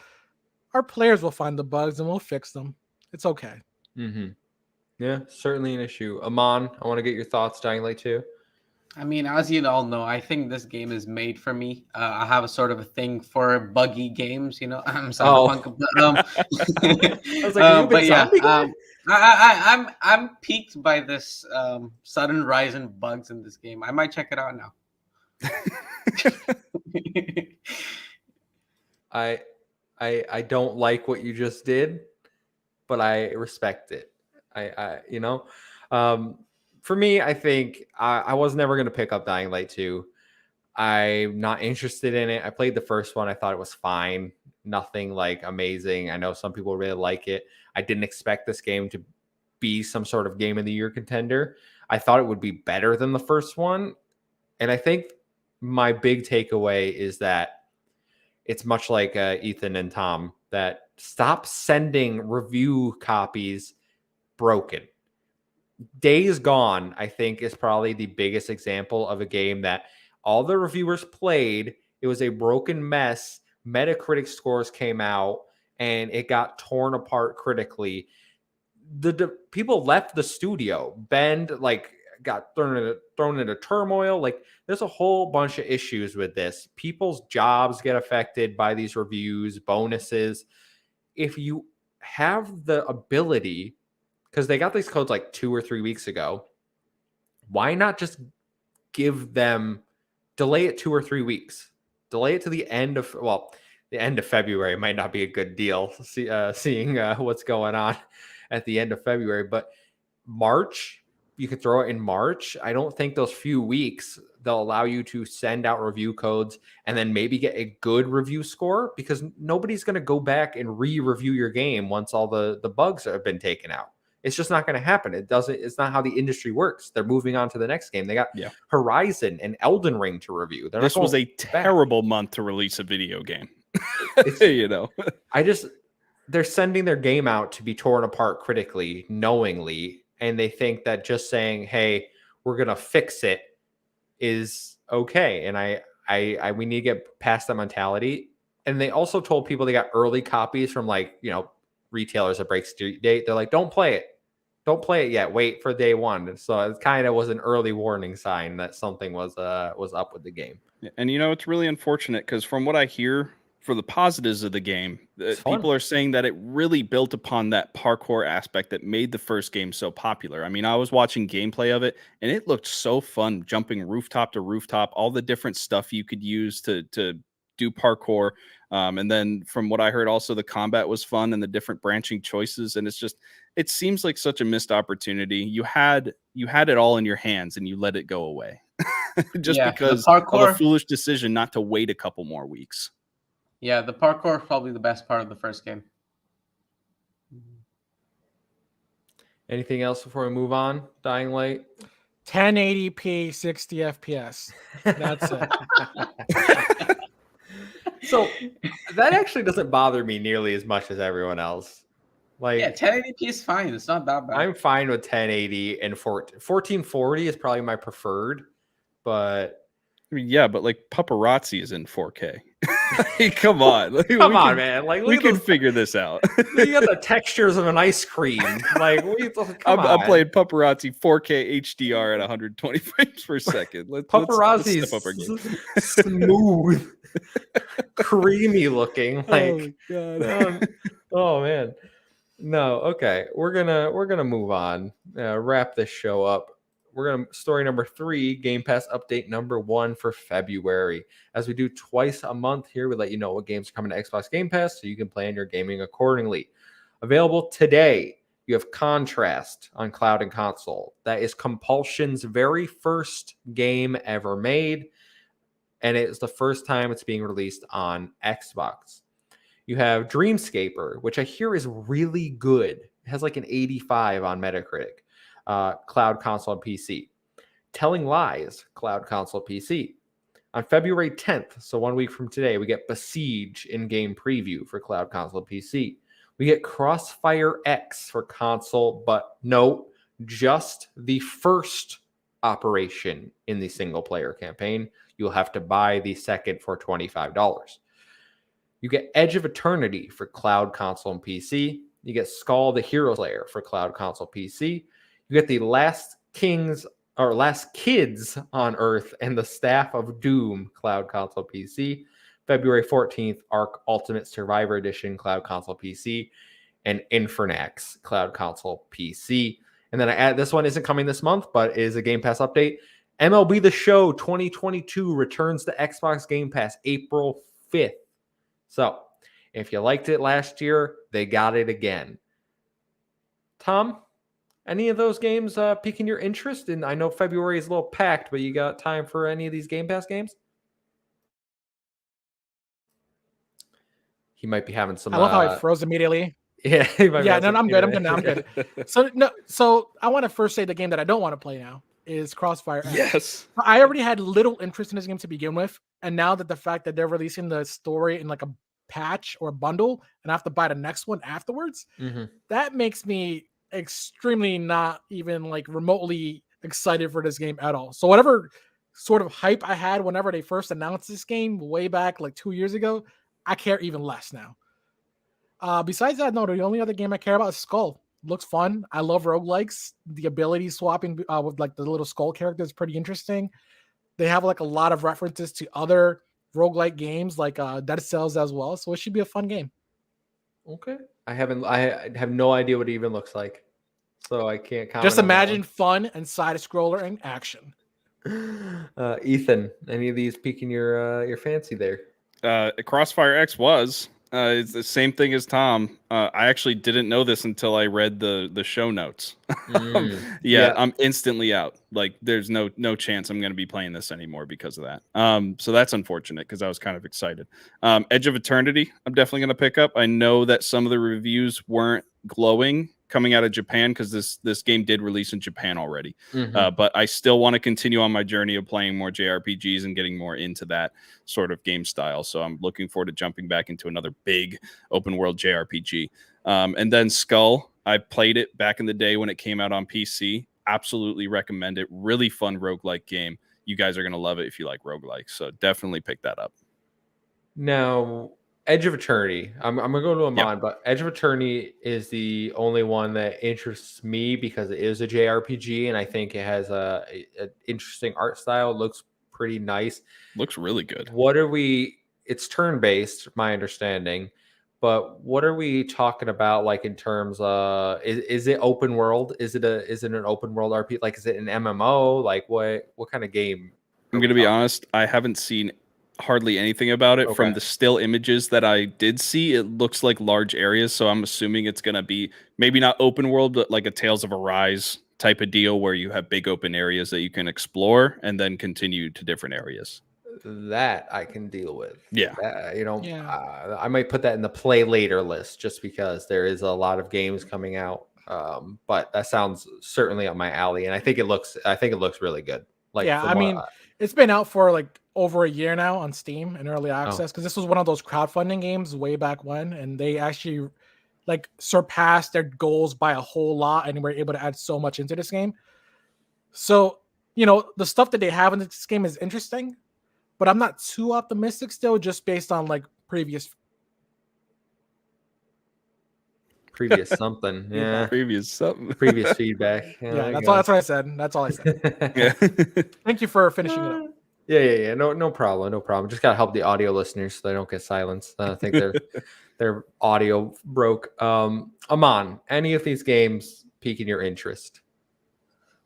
our players will find the bugs and we'll fix them. It's okay. Yeah, certainly an issue. Aman, I want to get your thoughts. Dying Light 2. I mean, as you all know, I think this game is made for me. I have a sort of a thing for buggy games, I'm Cyberpunk. I was like, but yeah, I'm piqued by this sudden rise in bugs in this game. I might check it out now. I don't like what you just did, but I respect it. For me, I think I was never going to pick up Dying Light 2. I'm not interested in it. I played the first one. I thought it was fine. Nothing like amazing. I know some people really like it. I didn't expect this game to be some sort of game of the year contender. I thought it would be better than the first one. And I think my big takeaway is that it's much like Ethan and Tom, that stop sending review copies broken. Days Gone, I think, is probably the biggest example of a game that all the reviewers played. It was a broken mess. Metacritic scores came out and it got torn apart critically. The people left the studio. Bend got thrown into turmoil. Like, there's a whole bunch of issues with this. People's jobs get affected by these reviews, bonuses. If you have the ability, because they got these codes like 2 or 3 weeks ago, why not just delay it 2 or 3 weeks? Delay it to the end of February might not be a good deal, seeing what's going on at the end of February. But March, you could throw it in March. I don't think those few weeks they'll allow you to send out review codes and then maybe get a good review score, because nobody's going to go back and re-review your game once all the bugs have been taken out. It's just not going to happen. It's not how the industry works. They're moving on to the next game. They got Horizon and Elden Ring to review. This was a terrible month to release a video game. They're sending their game out to be torn apart critically, knowingly, and they think that just saying, "Hey, we're going to fix it," is okay. And we need to get past that mentality. And they also told people they got early copies from retailers that break street date. They're like, "Don't play it. Don't play it yet. Wait for day one." So it kind of was an early warning sign that something was up with the game. And it's really unfortunate, because from what I hear, for the positives of the game, people are saying that it really built upon that parkour aspect that made the first game so popular. I mean, I was watching gameplay of it, and it looked so fun, jumping rooftop to rooftop, all the different stuff you could use to do parkour. And then from what I heard, also the combat was fun and the different branching choices. And it seems like such a missed opportunity. You had it all in your hands and you let it go away because of a foolish decision not to wait a couple more weeks. Yeah, the parkour is probably the best part of the first game. Anything else before we move on? Dying Light? 1080p, 60 FPS. That's it. So that actually doesn't bother me nearly as much as everyone else. 1080p is fine. It's not that bad. I'm fine with 1080 and 1440 is probably my preferred, but I mean, yeah, but paparazzi is in 4K. Come on, man! We can figure this out. You got the textures of an ice cream. I'm playing paparazzi 4K HDR at 120 frames per second. Paparazzi is smooth, creamy looking. Oh god! Oh man! No, okay. We're gonna move on. Wrap this show up. We're going to story number 3, Game Pass update number 1 for February. As we do twice a month here, we let you know what games are coming to Xbox Game Pass so you can plan your gaming accordingly. Available today, you have Contrast on cloud and console. That is Compulsion's very first game ever made, and it's the first time it's being released on Xbox. You have Dreamscaper, which I hear is really good. It has an 85 on Metacritic. Cloud, console, and PC. Telling Lies, cloud, console, PC. On February 10th, so 1 week from today, we get Besiege in-game preview for cloud, console, PC. We get Crossfire X for console, but no, just the first operation in the single-player campaign. You'll have to buy the second for $25. You get Edge of Eternity for cloud, console, and PC. You get Skull the Hero Slayer for cloud, console, PC. You get the Last Kids on Earth and the Staff of Doom, cloud, console, PC. February 14th, Ark Ultimate Survivor Edition, cloud, console, PC. And Infernax, cloud, console, PC. And then I add, this one isn't coming this month, but is a Game Pass update. MLB The Show 2022 returns to Xbox Game Pass April 5th. So if you liked it last year, they got it again. Tom? Any of those games piquing your interest? And I know February is a little packed, but you got time for any of these Game Pass games? He might be having some. I love how it froze immediately. Yeah, Yeah, no, I'm good. I'm good now. I'm good. So I want to first say the game that I don't want to play now is Crossfire X. Yes. I already had little interest in this game to begin with, and now that the fact that they're releasing the story in like a patch or a bundle, and I have to buy the next one afterwards, that makes me extremely not even like remotely excited for this game at all. So whatever sort of hype I had whenever they first announced this game way back like 2 years ago, I care even less now. Besides that, no, the only other game I care about is Skull. Looks fun. I love roguelikes. The ability swapping with like the little Skull character is pretty interesting. They have like a lot of references to other roguelike games like Dead Cells as well. So it should be a fun game. Okay. I have no idea what it even looks like. So I can't comment. Just imagine fun and side scroller and action. Ethan, any of these piquing your fancy there? Crossfire X was. It's the same thing as Tom. I actually didn't know this until I read the show notes. Yeah, I'm instantly out. Like, there's no chance I'm going to be playing this anymore because of that. So that's unfortunate because I was kind of excited. Edge of Eternity, I'm definitely going to pick up. I know that some of the reviews weren't glowing coming out of Japan because this game did release in Japan already. But I still want to continue on my journey of playing more JRPGs and getting more into that sort of game style. So I'm looking forward to jumping back into another big open world JRPG. And then Skull, I played it back in the day when it came out on PC. Absolutely recommend it. Really fun roguelike game. You guys are going to love it if you like roguelikes. So definitely pick that up. Now, Edge of Eternity. I'm going to go to Amon, but Edge of Eternity is the only one that interests me because it is a JRPG, and I think it has an interesting art style. It looks pretty nice. Looks really good. It's turn-based, my understanding, but what are we talking about, like, in terms of, is it open world? Is it an open world RPG? Like, is it an MMO? Like, what kind of game? I'm going to be honest, I haven't seen hardly anything about it. From the still images that I did see. It looks like large areas, so I'm assuming it's going to be maybe not open world, but like a Tales of Arise type of deal where you have big open areas that you can explore and then continue to different areas. That I can deal with. Yeah. I might put that in the play later list just because there is a lot of games coming out. But that sounds certainly up my alley, and I think it looks really good. Like, yeah, I mean, it's been out for like over a year now on Steam in early access because this was one of those crowdfunding games way back when, and they actually like surpassed their goals by a whole lot and were able to add so much into this game. So, the stuff that they have in this game is interesting, but I'm not too optimistic still just based on like previous something. Yeah. Previous feedback. That's what I said. That's all I said. Yeah. Thank you for finishing it up. Yeah. No problem. Just gotta help the audio listeners so they don't get silenced. I think their audio broke. Amon, any of these games piquing your interest?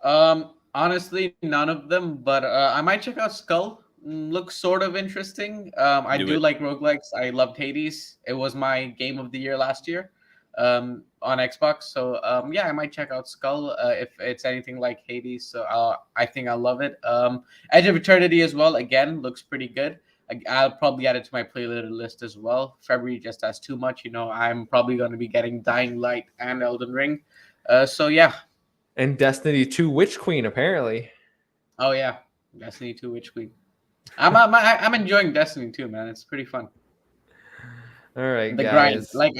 Honestly, none of them. But I might check out Skull. Looks sort of interesting. I do like roguelikes. I loved Hades. It was my game of the year last year on Xbox. So I might check out Skull if it's anything like Hades. So I think I'll love it. Edge of Eternity as well. Again, looks pretty good. I'll probably add it to my playlist list as well. February just has too much. I'm probably going to be getting Dying Light and Elden Ring. So yeah. And Destiny 2 Witch Queen apparently. Oh yeah, Destiny 2 Witch Queen. I'm enjoying Destiny 2, man. It's pretty fun. All right, the guys. grind. Like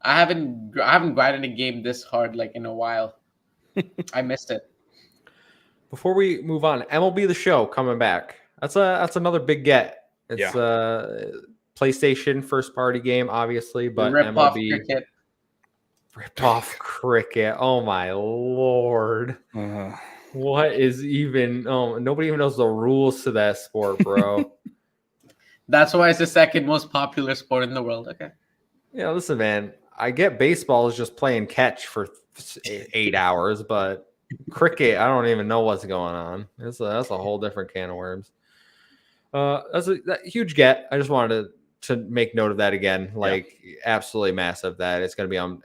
I haven't grinded a game this hard like in a while. I missed it. Before we move on, MLB The Show coming back. That's another big get. It's PlayStation first party game, obviously, but MLB ripped off cricket. Oh my lord. What is even? Oh, nobody even knows the rules to that sport, bro. That's why it's the second most popular sport in the world. Okay. Yeah, listen, man. I get baseball is just playing catch for 8 hours, but cricket, I don't even know what's going on. That's a whole different can of worms. That's a huge get. I just wanted to make note of that again. Like, absolutely massive. That it's going to be on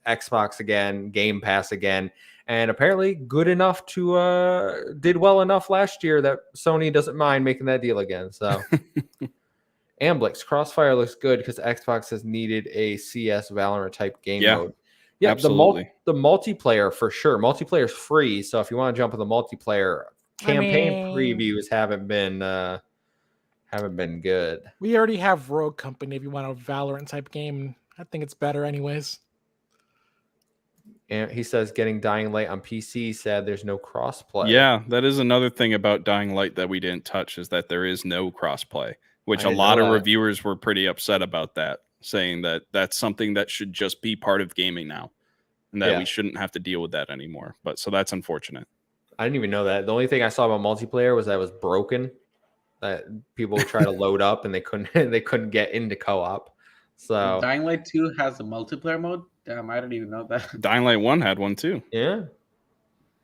Xbox again, Game Pass again. And apparently good enough to did well enough last year that Sony doesn't mind making that deal again. So Amblix Crossfire looks good because Xbox has needed a CS Valorant type game Yeah, mode. Yeah, absolutely. the multiplayer for sure. Multiplayer's free, so if you want to jump on the multiplayer, campaign previews haven't been good. We already have Rogue Company if you want a Valorant type game. I think it's better anyways. And he says getting Dying Light on PC said there's no crossplay. Yeah, that is another thing about Dying Light that we didn't touch is that there is no crossplay, which I a didn't lot know of that. reviewers were pretty upset about that, saying that that's something that should just be part of gaming now and that Yeah. we shouldn't have to deal with that anymore. But so that's unfortunate. I didn't even know that. The only thing I saw about multiplayer was that it was broken. That people would try to load up and they couldn't get into co-op. So Dying Light 2 has a multiplayer mode. Damn, I didn't even know that. Dying Light 1 had one too. yeah.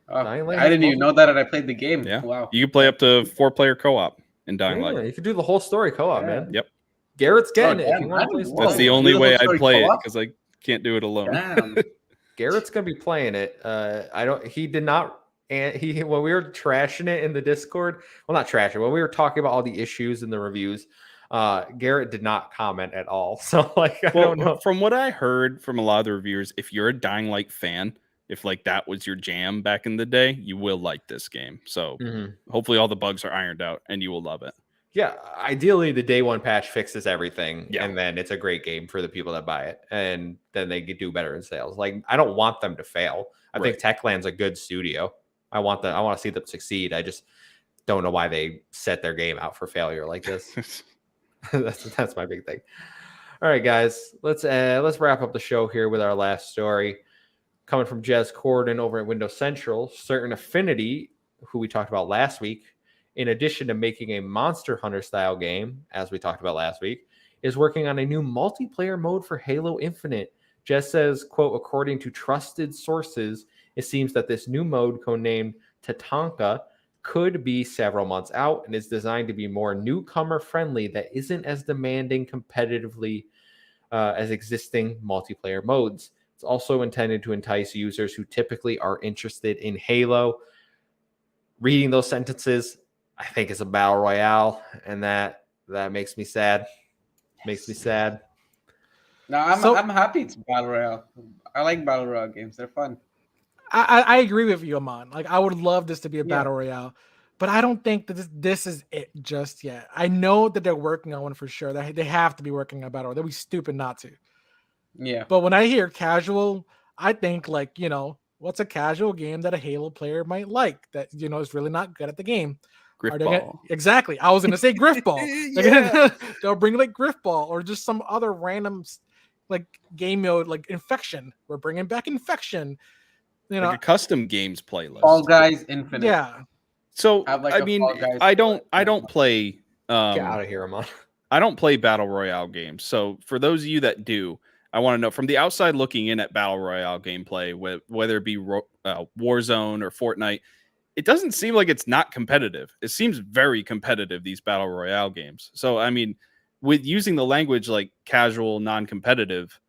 Oh, Dying Light I has didn't even know that, and I played the game. Yeah. Wow. You can play up to 4-player co-op in Dying Yeah, Light. you could do the whole story co-op, Yeah. man. Yep. Garrett's getting it if damn, you want to play Whoa. That's the you only do the way whole I'd story play it co-op? because I can't do it alone. Damn. Garrett's gonna be playing it. He did not. And when we were trashing it in the Discord, well, not trashing. When we were talking about all the issues in the reviews, Garrett did not comment at all. So I don't know. From what I heard from a lot of the reviewers, if you're a Dying Light fan, if like that was your jam back in the day, you will like this game. So hopefully all the bugs are ironed out and you will love it. Yeah, ideally the day one patch fixes everything, Yeah. and then it's a great game for the people that buy it, and then they could do better in sales. Like I don't want them to fail. I think Techland's a good studio. I want to see them succeed. I just don't know why they set their game out for failure like this. that's my big thing. All right, guys, let's wrap up the show here with our last story coming from Jez Corden over at Windows Central. Certain Affinity, who we talked about last week, in addition to making a Monster Hunter style game, as we talked about last week, is working on a new multiplayer mode for Halo Infinite. Jez says, quote, according to trusted sources, it seems that this new mode, codenamed Tatanka, could be several months out and is designed to be more newcomer friendly that isn't as demanding competitively as existing multiplayer modes. It's also intended to entice users who typically are interested in Halo. Reading those sentences, I think it's a battle royale, and that makes me sad. Makes me sad. No, I'm happy it's battle royale. I like battle royale games. They're fun. I agree with you, Amon. Like I would love this to be a battle royale, but I don't think that this is it just yet. I know that they're working on one for sure. They have to be working on a battle royale. They'd be stupid not to. Yeah. But when I hear casual, I think like, what's a casual game that a Halo player might like that, is really not good at the game? Griffball. Exactly. I was going to say Griffball. They'll bring like Griffball or just some other random like game mode, like Infection. We're bringing back Infection. Like a custom games playlist. Fall Guys Infinite. Yeah. So like I mean, I don't play. Get out of here, Amon. I don't play battle royale games. So for those of you that do, I want to know from the outside looking in at battle royale gameplay, whether it be Warzone or Fortnite, it doesn't seem like it's not competitive. It seems very competitive, these battle royale games. So I mean, with using the language like casual, non-competitive,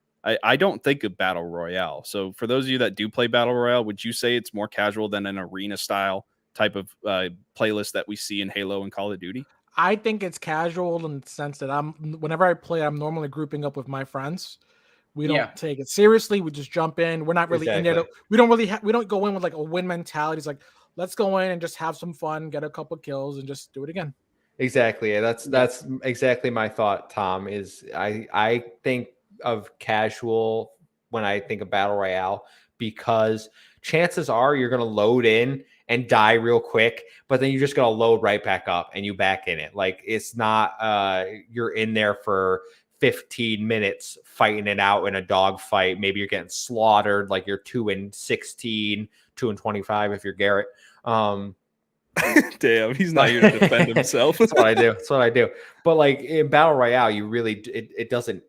I don't think of battle royale. So for those of you that do play battle royale, would you say it's more casual than an arena style type of playlist that we see in Halo and Call of Duty? I think it's casual in the sense that whenever I play, I'm normally grouping up with my friends. We don't take it seriously. We just jump in. We're not really in there. We don't go in with like a win mentality. It's like, let's go in and just have some fun, get a couple kills, and just do it again. Exactly. That's exactly my thought, Tom. Is I think of casual when I think of battle royale because chances are you're going to load in and die real quick, but then you're just going to load right back up and you back in it. Like it's not you're in there for 15 minutes fighting it out in a dog fight. Maybe you're getting slaughtered, like you're 2-16, 2-25 if you're Garrett. Damn, he's not here to defend himself. That's what I do. But like in battle royale, you really it doesn't.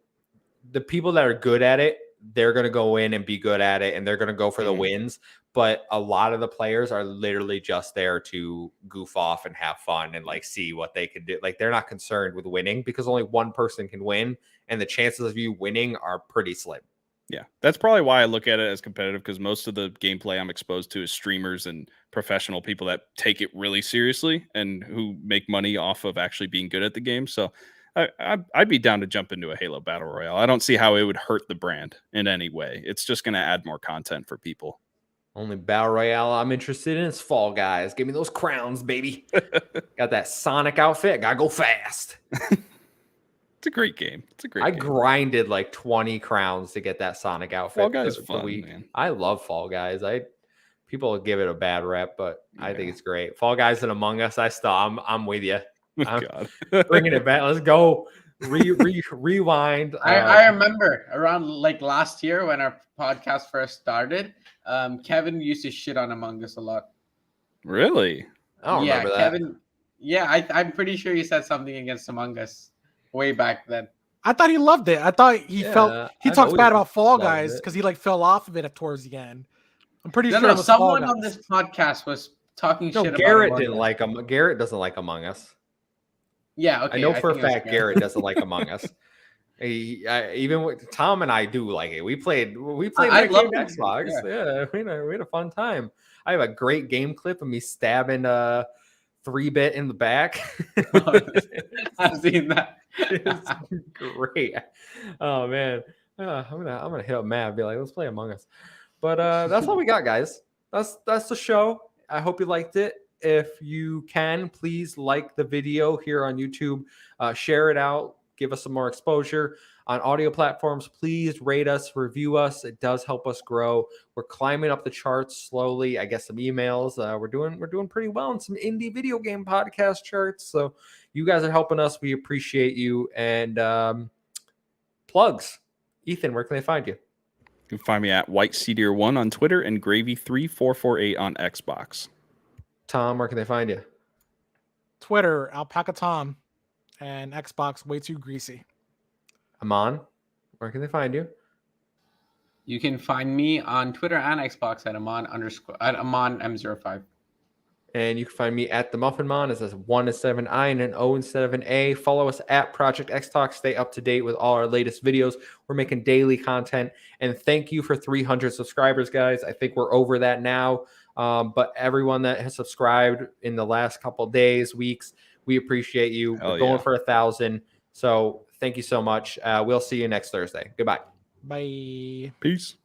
The people that are good at it, they're going to go in and be good at it, and they're going to go for the wins. But a lot of the players are literally just there to goof off and have fun and like see what they can do. Like they're not concerned with winning because only one person can win, and the chances of you winning are pretty slim. Yeah, that's probably why I look at it as competitive because most of the gameplay I'm exposed to is streamers and professional people that take it really seriously and who make money off of actually being good at the game. So I'd be down to jump into a Halo Battle Royale. I don't see how it would hurt the brand in any way. It's just going to add more content for people. Only Battle Royale I'm interested in is Fall Guys. Give me those crowns, baby. Got that Sonic outfit. Gotta go fast. It's a great game. I grinded like 20 crowns to get that Sonic outfit. Fall Guys fun, man. I love Fall Guys. People give it a bad rep, but I think it's great. Fall Guys and Among Us. I'm with you. God. Bringing it back. Let's go. Rewind. I remember around like last year when our podcast first started, Kevin used to shit on Among Us a lot. Really? I don't remember that. Kevin. Yeah, I'm pretty sure he said something against Among Us way back then. I thought he loved it. I thought he talked bad about Fall Guys because he like fell off of it towards the end. I'm pretty sure. No, someone on this podcast was talking shit about Garrett didn't like him. Garrett doesn't like Among Us. Yeah, okay. I know for a fact Garrett doesn't like Among Us. Even with Tom and I do like it. We played I love Xbox. Yeah, we had a fun time. I have a great game clip of me stabbing 3-bit in the back. I've seen that. It's great. Oh man. I'm gonna hit up Matt and be like, let's play Among Us. But that's all we got, guys. That's the show. I hope you liked it. If you can, please like the video here on YouTube, share it out, give us some more exposure on audio platforms. Please rate us, review us. It does help us grow. We're climbing up the charts slowly. I get some emails. We're doing pretty well in some indie video game podcast charts. So you guys are helping us. We appreciate you. And plugs. Ethan, where can they find you? You can find me at WhiteCedir1 on Twitter and Gravy3448 on Xbox. Tom, where can they find you? Twitter, Alpaca Tom, and Xbox, Way Too Greasy. Amon, where can they find you? You can find me on Twitter and Xbox at Amon M05. And you can find me at the Muffin Mon. It says 1 instead of an I and an O instead of an A. Follow us at Project XTalk. Stay up to date with all our latest videos. We're making daily content. And thank you for 300 subscribers, guys. I think we're over that now. But everyone that has subscribed in the last couple days, weeks, we appreciate you. We're going for 1,000. So thank you so much. We'll see you next Thursday. Goodbye. Bye. Peace.